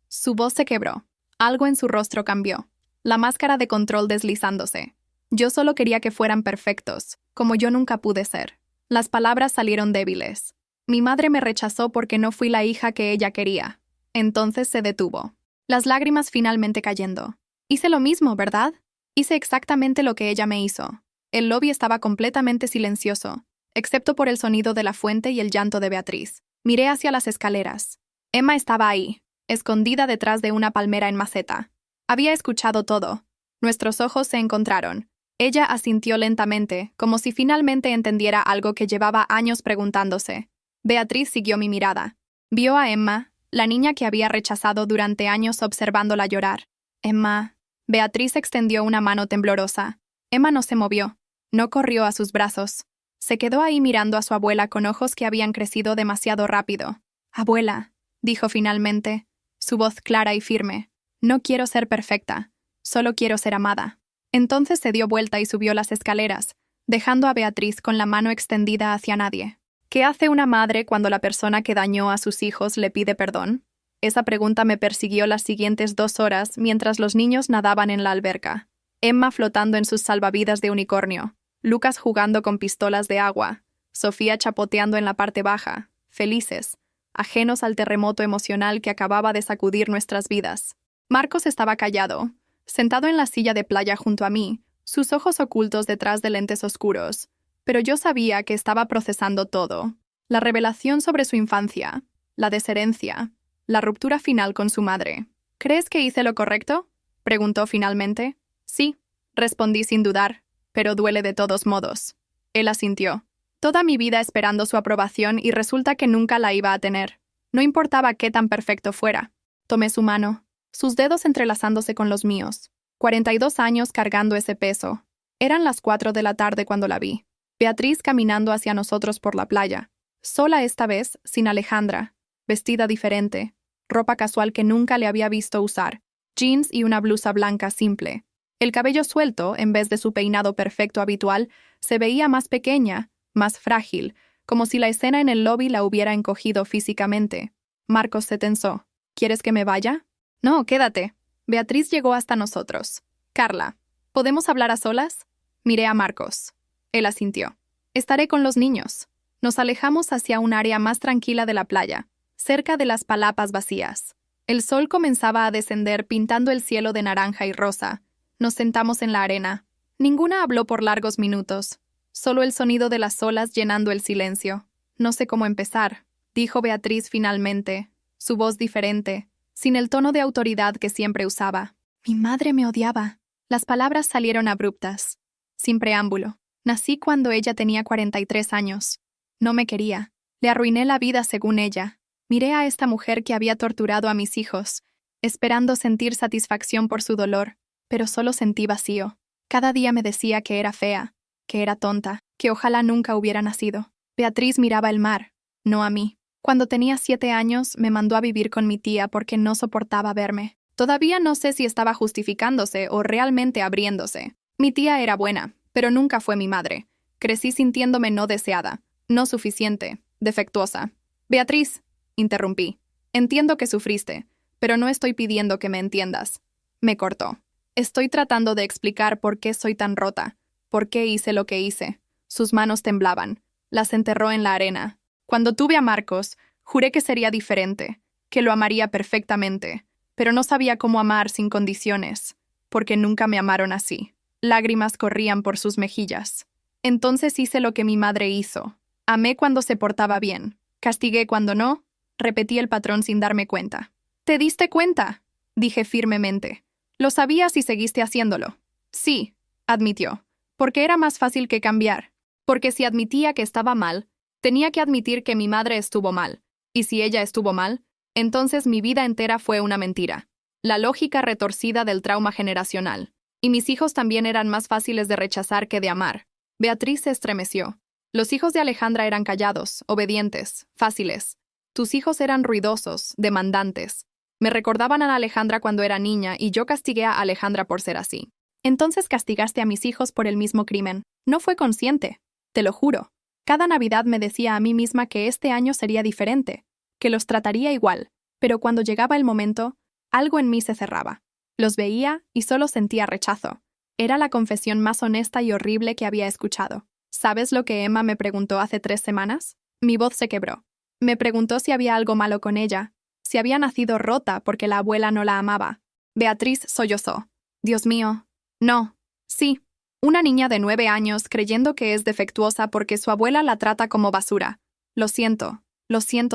Su voz se quebró. Algo en su rostro cambió. La máscara de control deslizándose. Yo solo quería que fueran perfectos, como yo nunca pude ser. Las palabras salieron débiles. Mi madre me rechazó porque no fui la hija que ella quería. Entonces se detuvo. Las lágrimas finalmente cayendo. Hice lo mismo, ¿verdad? Hice exactamente lo que ella me hizo. El lobby estaba completamente silencioso, excepto por el sonido de la fuente y el llanto de Beatriz. Miré hacia las escaleras. Emma estaba ahí, escondida detrás de una palmera en maceta. Había escuchado todo. Nuestros ojos se encontraron. Ella asintió lentamente, como si finalmente entendiera algo que llevaba años preguntándose. Beatriz siguió mi mirada. Vio a Emma, la niña que había rechazado durante años observándola llorar. Emma. Beatriz extendió una mano temblorosa. Emma no se movió. No corrió a sus brazos. Se quedó ahí mirando a su abuela con ojos que habían crecido demasiado rápido. Abuela, dijo finalmente, su voz clara y firme. No quiero ser perfecta. Solo quiero ser amada. Entonces se dio vuelta y subió las escaleras, dejando a Beatriz con la mano extendida hacia nadie. ¿Qué hace una madre cuando la persona que dañó a sus hijos le pide perdón? Esa pregunta me persiguió las siguientes 2 horas mientras los niños nadaban en la alberca. Emma flotando en sus salvavidas de unicornio, Lucas jugando con pistolas de agua, Sofía chapoteando en la parte baja, felices, ajenos al terremoto emocional que acababa de sacudir nuestras vidas. Marcos estaba callado, sentado en la silla de playa junto a mí, sus ojos ocultos detrás de lentes oscuros. Pero yo sabía que estaba procesando todo. La revelación sobre su infancia, la desherencia, la ruptura final con su madre. ¿Crees que hice lo correcto?, preguntó finalmente. Sí, respondí sin dudar, pero duele de todos modos. Él asintió. Toda mi vida esperando su aprobación y resulta que nunca la iba a tener. No importaba qué tan perfecto fuera. Tomé su mano, sus dedos entrelazándose con los míos. 42 años cargando ese peso. Eran las 4 de la tarde cuando la vi. Beatriz caminando hacia nosotros por la playa. Sola esta vez, sin Alejandra. Vestida diferente. Ropa casual que nunca le había visto usar. Jeans y una blusa blanca simple. El cabello suelto, en vez de su peinado perfecto habitual, se veía más pequeña, más frágil, como si la escena en el lobby la hubiera encogido físicamente. Marcos se tensó. ¿Quieres que me vaya? No, quédate. Beatriz llegó hasta nosotros. Carla, ¿podemos hablar a solas? Miré a Marcos. Él asintió. Estaré con los niños. Nos alejamos hacia un área más tranquila de la playa, cerca de las palapas vacías. El sol comenzaba a descender pintando el cielo de naranja y rosa. Nos sentamos en la arena. Ninguna habló por largos minutos. Solo el sonido de las olas llenando el silencio. No sé cómo empezar, dijo Beatriz finalmente, su voz diferente, sin el tono de autoridad que siempre usaba. Mi madre me odiaba. Las palabras salieron abruptas, sin preámbulo. Nací cuando ella tenía 43 años. No me quería. Le arruiné la vida según ella. Miré a esta mujer que había torturado a mis hijos, esperando sentir satisfacción por su dolor, pero solo sentí vacío. Cada día me decía que era fea, que era tonta, que ojalá nunca hubiera nacido. Beatriz miraba el mar, no a mí. Cuando tenía 7 años, me mandó a vivir con mi tía porque no soportaba verme. Todavía no sé si estaba justificándose o realmente abriéndose. Mi tía era buena, pero nunca fue mi madre. Crecí sintiéndome no deseada, no suficiente, defectuosa. Beatriz, interrumpí. Entiendo que sufriste, pero no estoy pidiendo que me entiendas. Me cortó. Estoy tratando de explicar por qué soy tan rota, por qué hice lo que hice. Sus manos temblaban. Las enterró en la arena. Cuando tuve a Marcos, juré que sería diferente, que lo amaría perfectamente, pero no sabía cómo amar sin condiciones, porque nunca me amaron así. Lágrimas corrían por sus mejillas. Entonces hice lo que mi madre hizo. Amé cuando se portaba bien. Castigué cuando no. Repetí el patrón sin darme cuenta. ¿Te diste cuenta?, dije firmemente. Lo sabías y seguiste haciéndolo. Sí, admitió. Porque era más fácil que cambiar. Porque si admitía que estaba mal, tenía que admitir que mi madre estuvo mal. Y si ella estuvo mal, entonces mi vida entera fue una mentira. La lógica retorcida del trauma generacional. Y mis hijos también eran más fáciles de rechazar que de amar. Beatriz se estremeció. Los hijos de Alejandra eran callados, obedientes, fáciles. Tus hijos eran ruidosos, demandantes. Me recordaban a Alejandra cuando era niña y yo castigué a Alejandra por ser así. Entonces castigaste a mis hijos por el mismo crimen. No fue consciente. Te lo juro. Cada Navidad me decía a mí misma que este año sería diferente, que los trataría igual, pero cuando llegaba el momento, algo en mí se cerraba. Los veía y solo sentía rechazo. Era la confesión más honesta y horrible que había escuchado. ¿Sabes lo que Emma me preguntó hace 3 semanas? Mi voz se quebró. Me preguntó si había algo malo con ella, si había nacido rota porque la abuela no la amaba. Beatriz sollozó. Dios mío. No. Sí. Una niña de 9 años creyendo que es defectuosa porque su abuela la trata como basura. Lo siento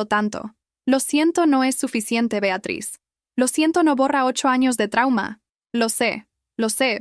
tanto. Lo siento no es suficiente, Beatriz. Lo siento no borra 8 años de trauma. Lo sé,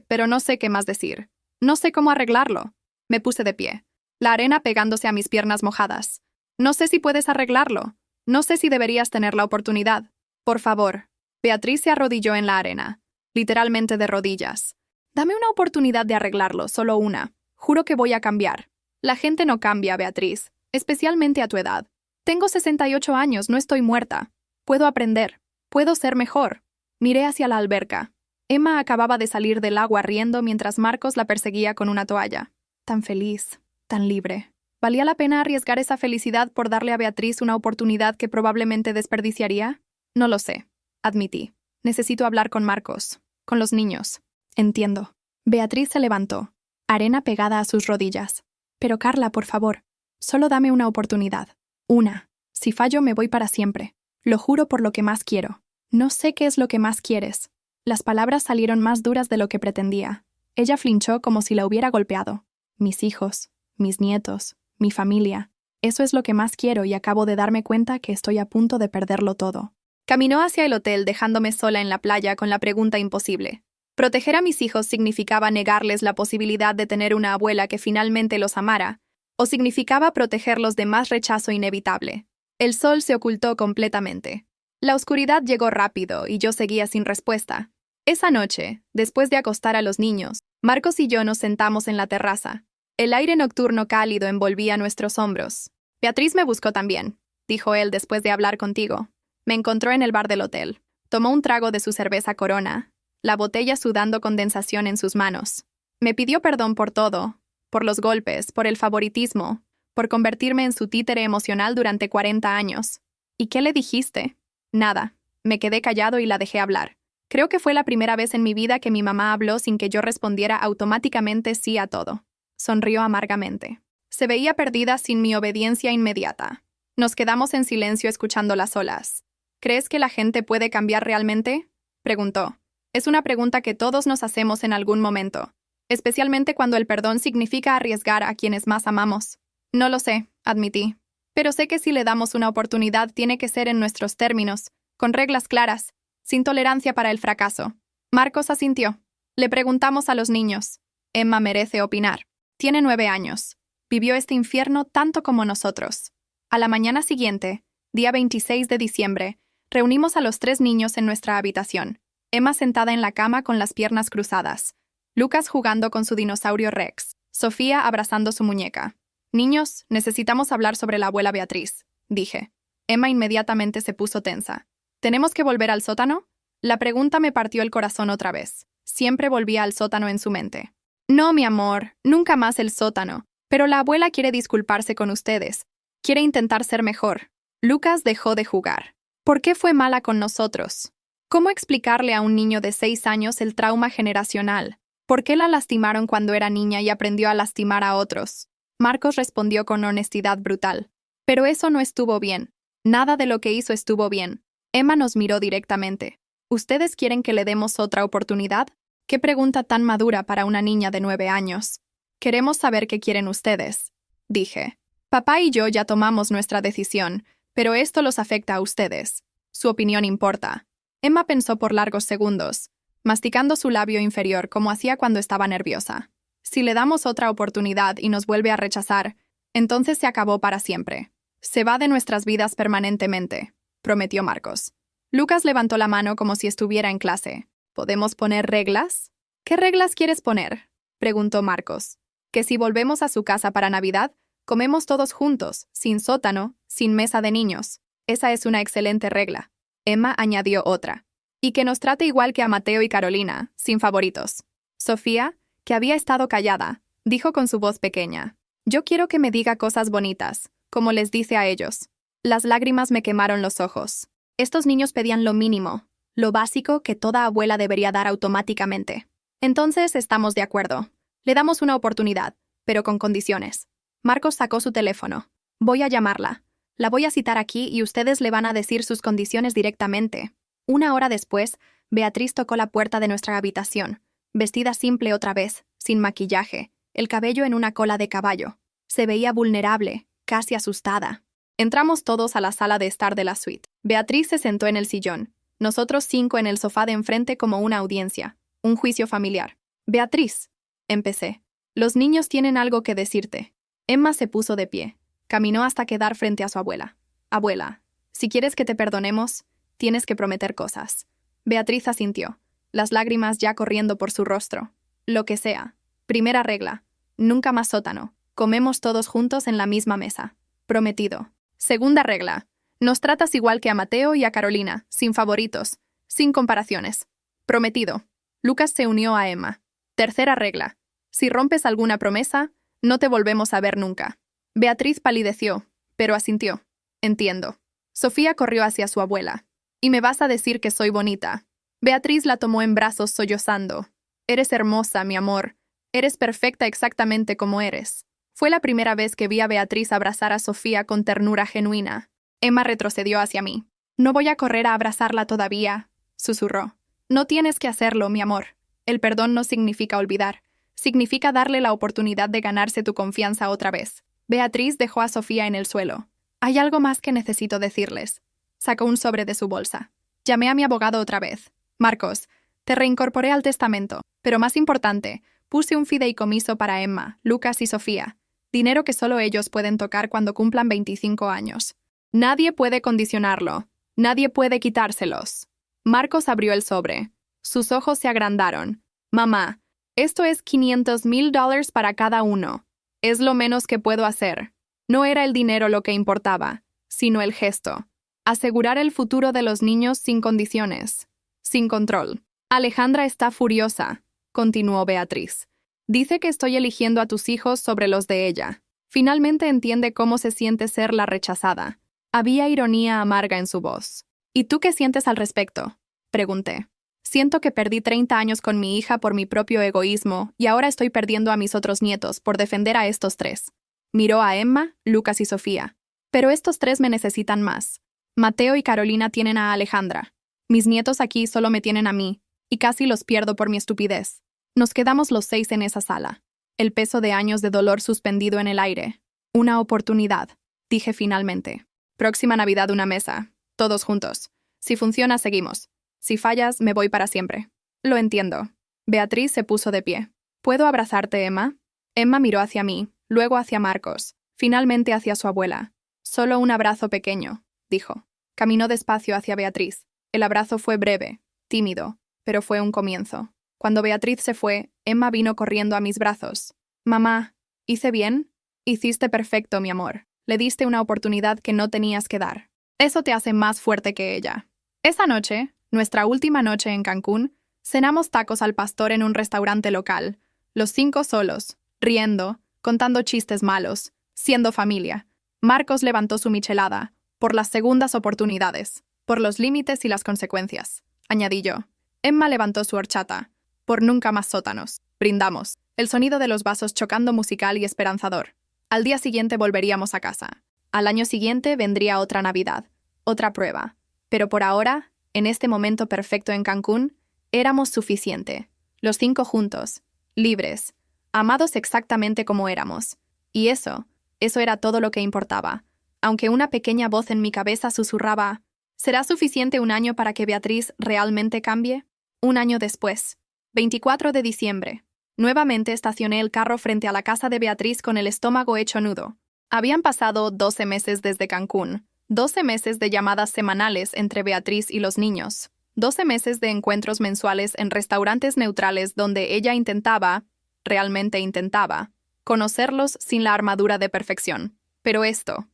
pero no sé qué más decir. No sé cómo arreglarlo. Me puse de pie, la arena pegándose a mis piernas mojadas. No sé si puedes arreglarlo. No sé si deberías tener la oportunidad. Por favor. Beatriz se arrodilló en la arena, literalmente de rodillas. Dame una oportunidad de arreglarlo, solo una. Juro que voy a cambiar. La gente no cambia, Beatriz, especialmente a tu edad. Tengo 68 años, no estoy muerta. Puedo aprender. Puedo ser mejor. Miré hacia la alberca. Emma acababa de salir del agua riendo mientras Marcos la perseguía con una toalla. Tan feliz, tan libre. ¿Valía la pena arriesgar esa felicidad por darle a Beatriz una oportunidad que probablemente desperdiciaría? No lo sé, admití. Necesito hablar con Marcos, con los niños. Entiendo. Beatriz se levantó, arena pegada a sus rodillas. Pero Carla, por favor, solo dame una oportunidad. Una. Si fallo, me voy para siempre. Lo juro por lo que más quiero. No sé qué es lo que más quieres. Las palabras salieron más duras de lo que pretendía. Ella flinchó como si la hubiera golpeado. Mis hijos, mis nietos, mi familia. Eso es lo que más quiero y acabo de darme cuenta que estoy a punto de perderlo todo. Caminó hacia el hotel dejándome sola en la playa con la pregunta imposible. Proteger a mis hijos significaba negarles la posibilidad de tener una abuela que finalmente los amara, o significaba protegerlos de más rechazo inevitable. El sol se ocultó completamente. La oscuridad llegó rápido y yo seguía sin respuesta. Esa noche, después de acostar a los niños, Marcos y yo nos sentamos en la terraza. El aire nocturno cálido envolvía nuestros hombros. Beatriz me buscó también, dijo él después de hablar contigo. Me encontró en el bar del hotel. Tomó un trago de su cerveza Corona, la botella sudando condensación en sus manos. Me pidió perdón por todo, por los golpes, por el favoritismo, por convertirme en su títere emocional durante 40 años. ¿Y qué le dijiste? Nada. Me quedé callado y la dejé hablar. Creo que fue la primera vez en mi vida que mi mamá habló sin que yo respondiera automáticamente sí a todo. Sonrió amargamente. Se veía perdida sin mi obediencia inmediata. Nos quedamos en silencio escuchando las olas. ¿Crees que la gente puede cambiar realmente? Preguntó. Es una pregunta que todos nos hacemos en algún momento, especialmente cuando el perdón significa arriesgar a quienes más amamos. No lo sé, admití. Pero sé que si le damos una oportunidad tiene que ser en nuestros términos, con reglas claras, sin tolerancia para el fracaso. Marcos asintió. Le preguntamos a los niños. Emma merece opinar. Tiene 9 años. Vivió este infierno tanto como nosotros. A la mañana siguiente, día 26 de diciembre, reunimos a los 3 niños en nuestra habitación. Emma sentada en la cama con las piernas cruzadas. Lucas jugando con su dinosaurio Rex. Sofía abrazando su muñeca. Niños, necesitamos hablar sobre la abuela Beatriz, dije. Emma inmediatamente se puso tensa. ¿Tenemos que volver al sótano? La pregunta me partió el corazón otra vez. Siempre volvía al sótano en su mente. No, mi amor, nunca más el sótano. Pero la abuela quiere disculparse con ustedes. Quiere intentar ser mejor. Lucas dejó de jugar. ¿Por qué fue mala con nosotros? ¿Cómo explicarle a un niño de 6 años el trauma generacional? ¿Por qué la lastimaron cuando era niña y aprendió a lastimar a otros? Marcos respondió con honestidad brutal. Pero eso no estuvo bien. Nada de lo que hizo estuvo bien. Emma nos miró directamente. ¿Ustedes quieren que le demos otra oportunidad? ¿Qué pregunta tan madura para una niña de 9 años? Queremos saber qué quieren ustedes, dije. Papá y yo ya tomamos nuestra decisión, pero esto los afecta a ustedes. Su opinión importa. Emma pensó por largos segundos, masticando su labio inferior como hacía cuando estaba nerviosa. Si le damos otra oportunidad y nos vuelve a rechazar, entonces se acabó para siempre. Se va de nuestras vidas permanentemente, prometió Marcos. Lucas levantó la mano como si estuviera en clase. ¿Podemos poner reglas? ¿Qué reglas quieres poner? Preguntó Marcos. Que si volvemos a su casa para Navidad, comemos todos juntos, sin sótano, sin mesa de niños. Esa es una excelente regla. Emma añadió otra. Y que nos trate igual que a Mateo y Carolina, sin favoritos. Sofía, que había estado callada, dijo con su voz pequeña. Yo quiero que me diga cosas bonitas, como les dice a ellos. Las lágrimas me quemaron los ojos. Estos niños pedían lo mínimo, lo básico que toda abuela debería dar automáticamente. Entonces estamos de acuerdo. Le damos una oportunidad, pero con condiciones. Marcos sacó su teléfono. Voy a llamarla. La voy a citar aquí y ustedes le van a decir sus condiciones directamente. 1 hora después, Beatriz tocó la puerta de nuestra habitación, vestida simple otra vez, sin maquillaje, el cabello en una cola de caballo. Se veía vulnerable, casi asustada. Entramos todos a la sala de estar de la suite. Beatriz se sentó en el sillón, nosotros 5 en el sofá de enfrente como una audiencia, un juicio familiar. Beatriz, empecé. Los niños tienen algo que decirte. Emma se puso de pie. Caminó hasta quedar frente a su abuela. Abuela, si quieres que te perdonemos, tienes que prometer cosas. Beatriz asintió, las lágrimas ya corriendo por su rostro. Lo que sea. Primera regla. Nunca más sótano. Comemos todos juntos en la misma mesa. Prometido. Segunda regla. Nos tratas igual que a Mateo y a Carolina, sin favoritos, sin comparaciones. Prometido. Lucas se unió a Emma. Tercera regla. Si rompes alguna promesa, no te volvemos a ver nunca. Beatriz palideció, pero asintió. Entiendo. Sofía corrió hacia su abuela. ¿Y me vas a decir que soy bonita? Beatriz la tomó en brazos sollozando. Eres hermosa, mi amor. Eres perfecta exactamente como eres. Fue la primera vez que vi a Beatriz abrazar a Sofía con ternura genuina. Emma retrocedió hacia mí. No voy a correr a abrazarla todavía, susurró. No tienes que hacerlo, mi amor. El perdón no significa olvidar. Significa darle la oportunidad de ganarse tu confianza otra vez. Beatriz dejó a Sofía en el suelo. Hay algo más que necesito decirles. Sacó un sobre de su bolsa. Llamé a mi abogado otra vez. Marcos, te reincorporé al testamento, pero más importante, puse un fideicomiso para Emma, Lucas y Sofía. Dinero que solo ellos pueden tocar cuando cumplan 25 años. Nadie puede condicionarlo. Nadie puede quitárselos. Marcos abrió el sobre. Sus ojos se agrandaron. Mamá, esto es $500,000 para cada uno. Es lo menos que puedo hacer. No era el dinero lo que importaba, sino el gesto. Asegurar el futuro de los niños sin condiciones. Sin control. Alejandra está furiosa, continuó Beatriz. Dice que estoy eligiendo a tus hijos sobre los de ella. Finalmente entiende cómo se siente ser la rechazada. Había ironía amarga en su voz. ¿Y tú qué sientes al respecto? Pregunté. Siento que perdí 30 años con mi hija por mi propio egoísmo y ahora estoy perdiendo a mis otros nietos por defender a estos tres. Miró a Emma, Lucas y Sofía. Pero estos tres me necesitan más. Mateo y Carolina tienen a Alejandra. Mis nietos aquí solo me tienen a mí, y casi los pierdo por mi estupidez. Nos quedamos los 6 en esa sala. El peso de años de dolor suspendido en el aire. Una oportunidad, dije finalmente. Próxima Navidad una mesa. Todos juntos. Si funciona, seguimos. Si fallas, me voy para siempre. Lo entiendo. Beatriz se puso de pie. ¿Puedo abrazarte, Emma? Emma miró hacia mí, luego hacia Marcos, finalmente hacia su abuela. Solo un abrazo pequeño, dijo. Caminó despacio hacia Beatriz. El abrazo fue breve, tímido, pero fue un comienzo. Cuando Beatriz se fue, Emma vino corriendo a mis brazos. Mamá, ¿hice bien? Hiciste perfecto, mi amor. Le diste una oportunidad que no tenías que dar. Eso te hace más fuerte que ella. Esa noche, nuestra última noche en Cancún, cenamos tacos al pastor en un restaurante local, los 5 solos, riendo, contando chistes malos, siendo familia. Marcos levantó su michelada, por las segundas oportunidades, por los límites y las consecuencias, añadí yo. Emma levantó su horchata, por nunca más sótanos. Brindamos, el sonido de los vasos chocando musical y esperanzador. Al día siguiente volveríamos a casa. Al año siguiente vendría otra Navidad, otra prueba. Pero por ahora, en este momento perfecto en Cancún, éramos suficiente. Los 5 juntos, libres, amados exactamente como éramos. Y eso era todo lo que importaba. Aunque una pequeña voz en mi cabeza susurraba, ¿será suficiente un año para que Beatriz realmente cambie? Un año después, 24 de diciembre, nuevamente estacioné el carro frente a la casa de Beatriz con el estómago hecho nudo. Habían pasado 12 meses desde Cancún, 12 meses de llamadas semanales entre Beatriz y los niños, 12 meses de encuentros mensuales en restaurantes neutrales donde ella intentaba, realmente intentaba, conocerlos sin la armadura de perfección. Pero esto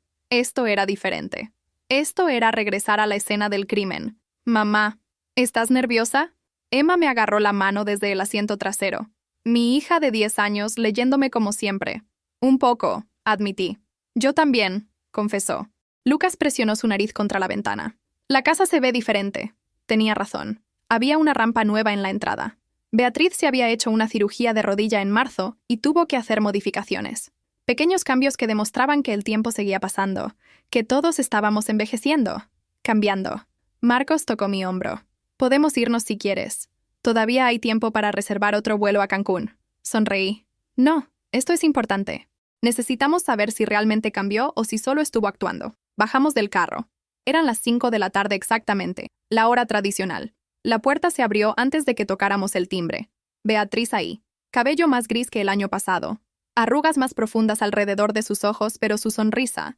era diferente. Esto era regresar a la escena del crimen. Mamá, ¿estás nerviosa? Emma me agarró la mano desde el asiento trasero. Mi hija de 10 años leyéndome como siempre. Un poco, admití. Yo también, confesó. Lucas presionó su nariz contra la ventana. La casa se ve diferente. Tenía razón. Había una rampa nueva en la entrada. Beatriz se había hecho una cirugía de rodilla en marzo y tuvo que hacer modificaciones. Pequeños cambios que demostraban que el tiempo seguía pasando, que todos estábamos envejeciendo, cambiando. Marcos tocó mi hombro. Podemos irnos si quieres. Todavía hay tiempo para reservar otro vuelo a Cancún. Sonreí. No, esto es importante. Necesitamos saber si realmente cambió o si solo estuvo actuando. Bajamos del carro. Eran las 5 de la tarde exactamente, la hora tradicional. La puerta se abrió antes de que tocáramos el timbre. Beatriz ahí. cabello más gris que el año pasado, arrugas más profundas alrededor de sus ojos, pero su sonrisa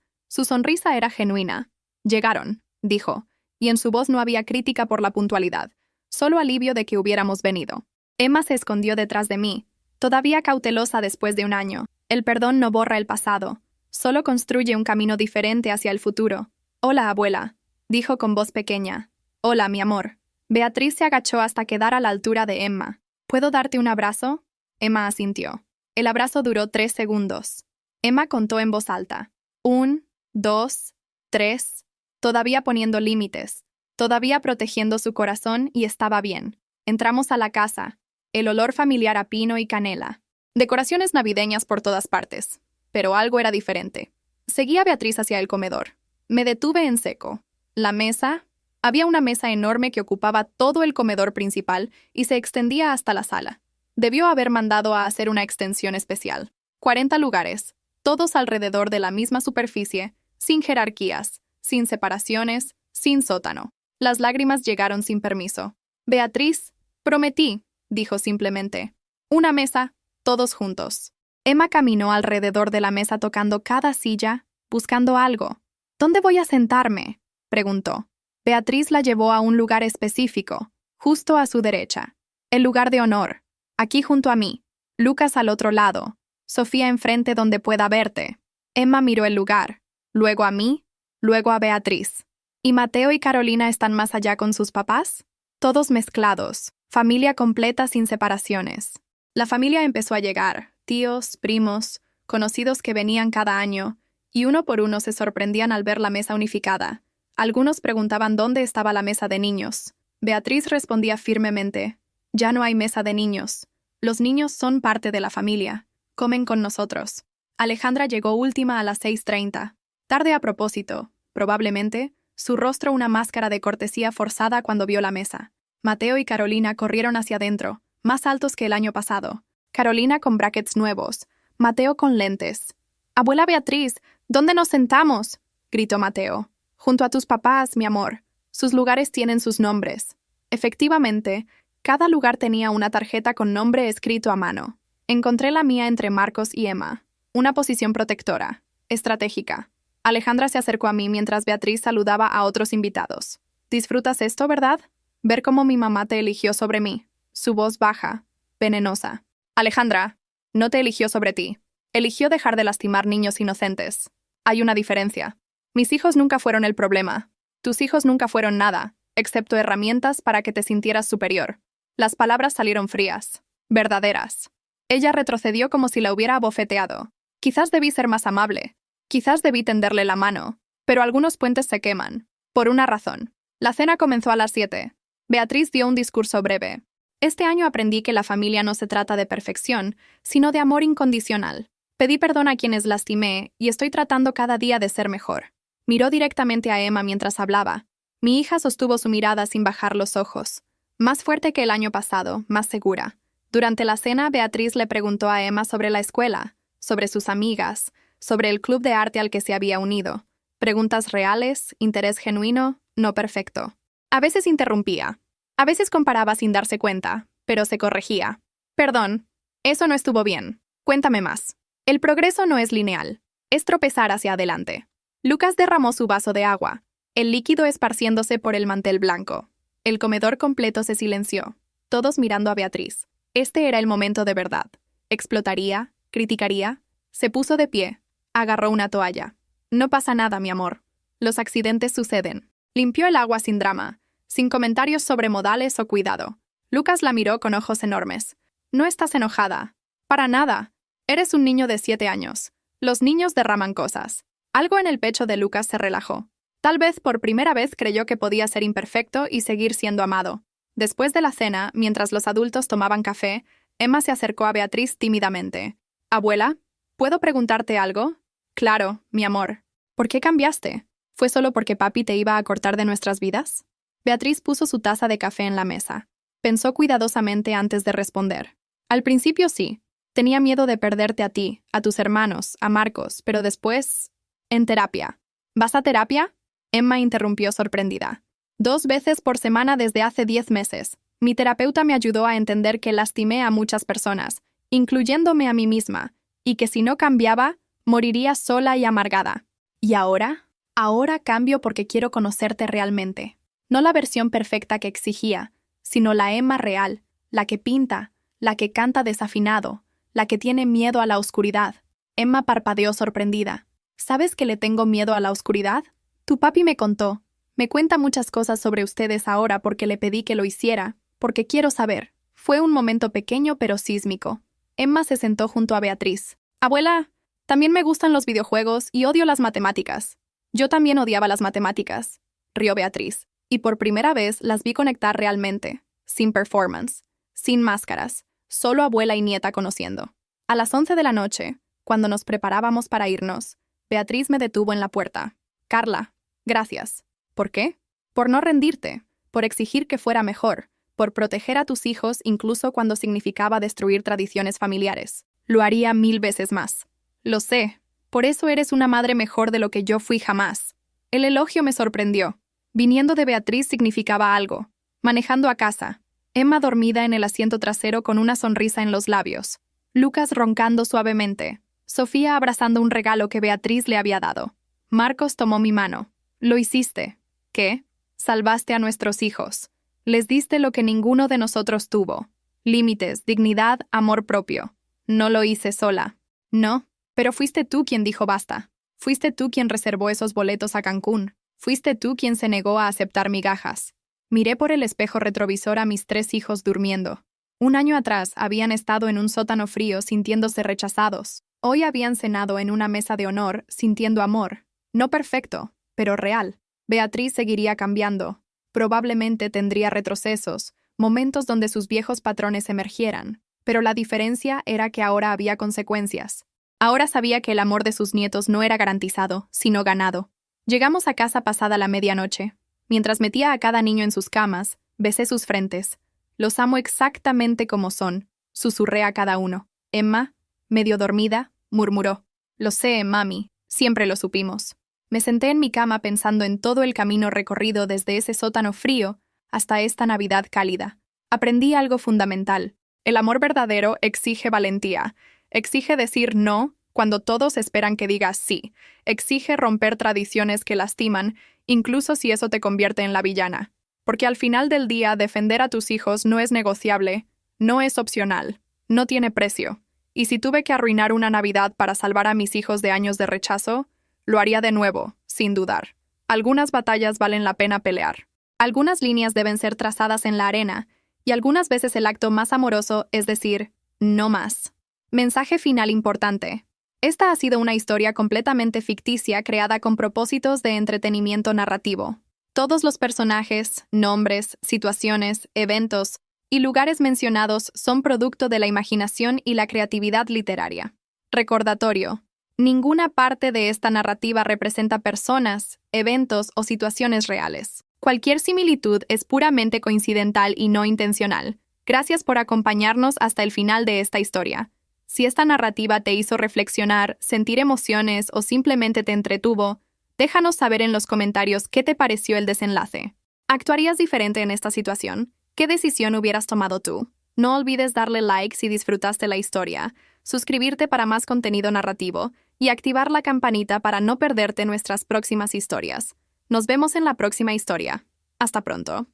era genuina. Llegaron, dijo, y en su voz no había crítica por la puntualidad, solo alivio de que hubiéramos venido. Emma se escondió detrás de mí, todavía cautelosa después de un año. El perdón no borra el pasado, solo construye un camino diferente hacia el futuro. Hola, abuela, dijo con voz pequeña. Hola, mi amor. Beatriz se agachó hasta quedar a la altura de Emma. ¿Puedo darte un abrazo? Emma asintió. El abrazo duró 3 segundos. Emma contó en voz alta. 1, 2, 3, todavía poniendo límites, todavía protegiendo su corazón, y estaba bien. Entramos a la casa, el olor familiar a pino y canela. Decoraciones navideñas por todas partes. Pero algo era diferente. Seguí a Beatriz hacia el comedor. Me detuve en seco. La mesa. Había una mesa enorme que ocupaba todo el comedor principal y se extendía hasta la sala. Debió haber mandado a hacer una extensión especial. 40 lugares, todos alrededor de la misma superficie, sin jerarquías, sin separaciones, sin sótano. Las lágrimas llegaron sin permiso. Beatriz, prometí, dijo simplemente. Una mesa, todos juntos. Emma caminó alrededor de la mesa tocando cada silla, buscando algo. ¿Dónde voy a sentarme?, preguntó. Beatriz la llevó a un lugar específico, justo a su derecha. El lugar de honor. Aquí junto a mí. Lucas al otro lado. Sofía enfrente donde pueda verte. Emma miró el lugar. Luego a mí, luego a Beatriz. ¿Y Mateo y Carolina están más allá con sus papás? Todos mezclados. Familia completa sin separaciones. La familia empezó a llegar. Tíos, primos, conocidos que venían cada año, y uno por uno se sorprendían al ver la mesa unificada. Algunos preguntaban dónde estaba la mesa de niños. Beatriz respondía firmemente. Ya no hay mesa de niños. Los niños son parte de la familia. Comen con nosotros. Alejandra llegó última a las 6:30. Tarde a propósito, probablemente, su rostro una máscara de cortesía forzada cuando vio la mesa. Mateo y Carolina corrieron hacia adentro, más altos que el año pasado. Carolina con brackets nuevos, Mateo con lentes. «Abuela Beatriz, ¿dónde nos sentamos?», gritó Mateo. «Junto a tus papás, mi amor. Sus lugares tienen sus nombres». Efectivamente, cada lugar tenía una tarjeta con nombre escrito a mano. Encontré la mía entre Marcos y Emma. Una posición protectora, estratégica. Alejandra se acercó a mí mientras Beatriz saludaba a otros invitados. «¿Disfrutas esto, verdad? Ver cómo mi mamá te eligió sobre mí». Su voz baja, venenosa. «Alejandra, no te eligió sobre ti. Eligió dejar de lastimar niños inocentes. Hay una diferencia. Mis hijos nunca fueron el problema. Tus hijos nunca fueron nada, excepto herramientas para que te sintieras superior». Las palabras salieron frías, verdaderas. Ella retrocedió como si la hubiera abofeteado. Quizás debí ser más amable. Quizás debí tenderle la mano. Pero algunos puentes se queman. Por una razón. La cena comenzó a las 7. Beatriz dio un discurso breve. Este año aprendí que la familia no se trata de perfección, sino de amor incondicional. Pedí perdón a quienes lastimé y estoy tratando cada día de ser mejor. Miró directamente a Emma mientras hablaba. Mi hija sostuvo su mirada sin bajar los ojos. Más fuerte que el año pasado, más segura. Durante la cena, Beatriz le preguntó a Emma sobre la escuela, sobre sus amigas, sobre el club de arte al que se había unido. Preguntas reales, interés genuino, no perfecto. A veces interrumpía. A veces comparaba sin darse cuenta, pero se corregía. «Perdón, eso no estuvo bien. Cuéntame más». El progreso no es lineal. Es tropezar hacia adelante. Lucas derramó su vaso de agua, el líquido esparciéndose por el mantel blanco. El comedor completo se silenció, todos mirando a Beatriz. Este era el momento de verdad. ¿Explotaría? ¿Criticaría? Se puso de pie. Agarró una toalla. «No pasa nada, mi amor. Los accidentes suceden». Limpió el agua sin drama, sin comentarios sobre modales o cuidado. Lucas la miró con ojos enormes. «No estás enojada. Para nada. Eres un niño de 7 años. Los niños derraman cosas». Algo en el pecho de Lucas se relajó. Tal vez por primera vez creyó que podía ser imperfecto y seguir siendo amado. Después de la cena, mientras los adultos tomaban café, Emma se acercó a Beatriz tímidamente. «Abuela, ¿puedo preguntarte algo?» «Claro, mi amor. ¿Por qué cambiaste? ¿Fue solo porque papi te iba a cortar de nuestras vidas?» Beatriz puso su taza de café en la mesa. Pensó cuidadosamente antes de responder. «Al principio sí. Tenía miedo de perderte a ti, a tus hermanos, a Marcos, pero después... En terapia». «¿Vas a terapia?» Emma interrumpió sorprendida. 2 veces por semana desde hace 10 meses. Mi terapeuta me ayudó a entender que lastimé a muchas personas incluyéndome a mí misma, y que si no cambiaba, moriría sola y amargada. ¿Y ahora? Ahora cambio porque quiero conocerte realmente. No la versión perfecta que exigía, sino la Emma real, la que pinta, la que canta desafinado, la que tiene miedo a la oscuridad. Emma parpadeó sorprendida. ¿Sabes que le tengo miedo a la oscuridad? Tu papi me contó. Me cuenta muchas cosas sobre ustedes ahora porque le pedí que lo hiciera, porque quiero saber. Fue un momento pequeño pero sísmico. Emma se sentó junto a Beatriz. Abuela, también me gustan los videojuegos y odio las matemáticas. Yo también odiaba las matemáticas, rió Beatriz, y por primera vez las vi conectar realmente, sin performance, sin máscaras, solo abuela y nieta conociendo. A las 11 de la noche, cuando nos preparábamos para irnos, Beatriz me detuvo en la puerta. Carla, gracias. ¿Por qué? Por no rendirte, por exigir que fuera mejor, por proteger a tus hijos incluso cuando significaba destruir tradiciones familiares. Lo haría 1000 veces más. Lo sé. Por eso eres una madre mejor de lo que yo fui jamás. El elogio me sorprendió. Viniendo de Beatriz significaba algo. Manejando a casa. Emma dormida en el asiento trasero con una sonrisa en los labios. Lucas roncando suavemente. Sofía abrazando un regalo que Beatriz le había dado. Marcos tomó mi mano. Lo hiciste. ¿Qué? Salvaste a nuestros hijos. Les diste lo que ninguno de nosotros tuvo. Límites, dignidad, amor propio. No lo hice sola. No. Pero fuiste tú quien dijo basta. Fuiste tú quien reservó esos boletos a Cancún. Fuiste tú quien se negó a aceptar migajas. Miré por el espejo retrovisor a mis 3 hijos durmiendo. Un año atrás habían estado en un sótano frío sintiéndose rechazados. Hoy habían cenado en una mesa de honor sintiendo amor. No perfecto, pero real. Beatriz seguiría cambiando. Probablemente tendría retrocesos, momentos donde sus viejos patrones emergieran. Pero la diferencia era que ahora había consecuencias. Ahora sabía que el amor de sus nietos no era garantizado, sino ganado. Llegamos a casa pasada la medianoche. Mientras metía a cada niño en sus camas, besé sus frentes. Los amo exactamente como son, susurré a cada uno. Emma, medio dormida, murmuró. Lo sé, mami, siempre lo supimos. Me senté en mi cama pensando en todo el camino recorrido desde ese sótano frío hasta esta Navidad cálida. Aprendí algo fundamental. El amor verdadero exige valentía. Exige decir no cuando todos esperan que digas sí. Exige romper tradiciones que lastiman, incluso si eso te convierte en la villana. Porque al final del día defender a tus hijos no es negociable, no es opcional, no tiene precio. Y si tuve que arruinar una Navidad para salvar a mis hijos de años de rechazo, lo haría de nuevo, sin dudar. Algunas batallas valen la pena pelear. Algunas líneas deben ser trazadas en la arena, y algunas veces el acto más amoroso es decir, no más. Mensaje final importante. Esta ha sido una historia completamente ficticia creada con propósitos de entretenimiento narrativo. Todos los personajes, nombres, situaciones, eventos y lugares mencionados son producto de la imaginación y la creatividad literaria. Recordatorio. Ninguna parte de esta narrativa representa personas, eventos o situaciones reales. Cualquier similitud es puramente coincidental y no intencional. Gracias por acompañarnos hasta el final de esta historia. Si esta narrativa te hizo reflexionar, sentir emociones o simplemente te entretuvo, déjanos saber en los comentarios qué te pareció el desenlace. ¿Actuarías diferente en esta situación? ¿Qué decisión hubieras tomado tú? No olvides darle like si disfrutaste la historia, suscribirte para más contenido narrativo y activar la campanita para no perderte nuestras próximas historias. Nos vemos en la próxima historia. Hasta pronto.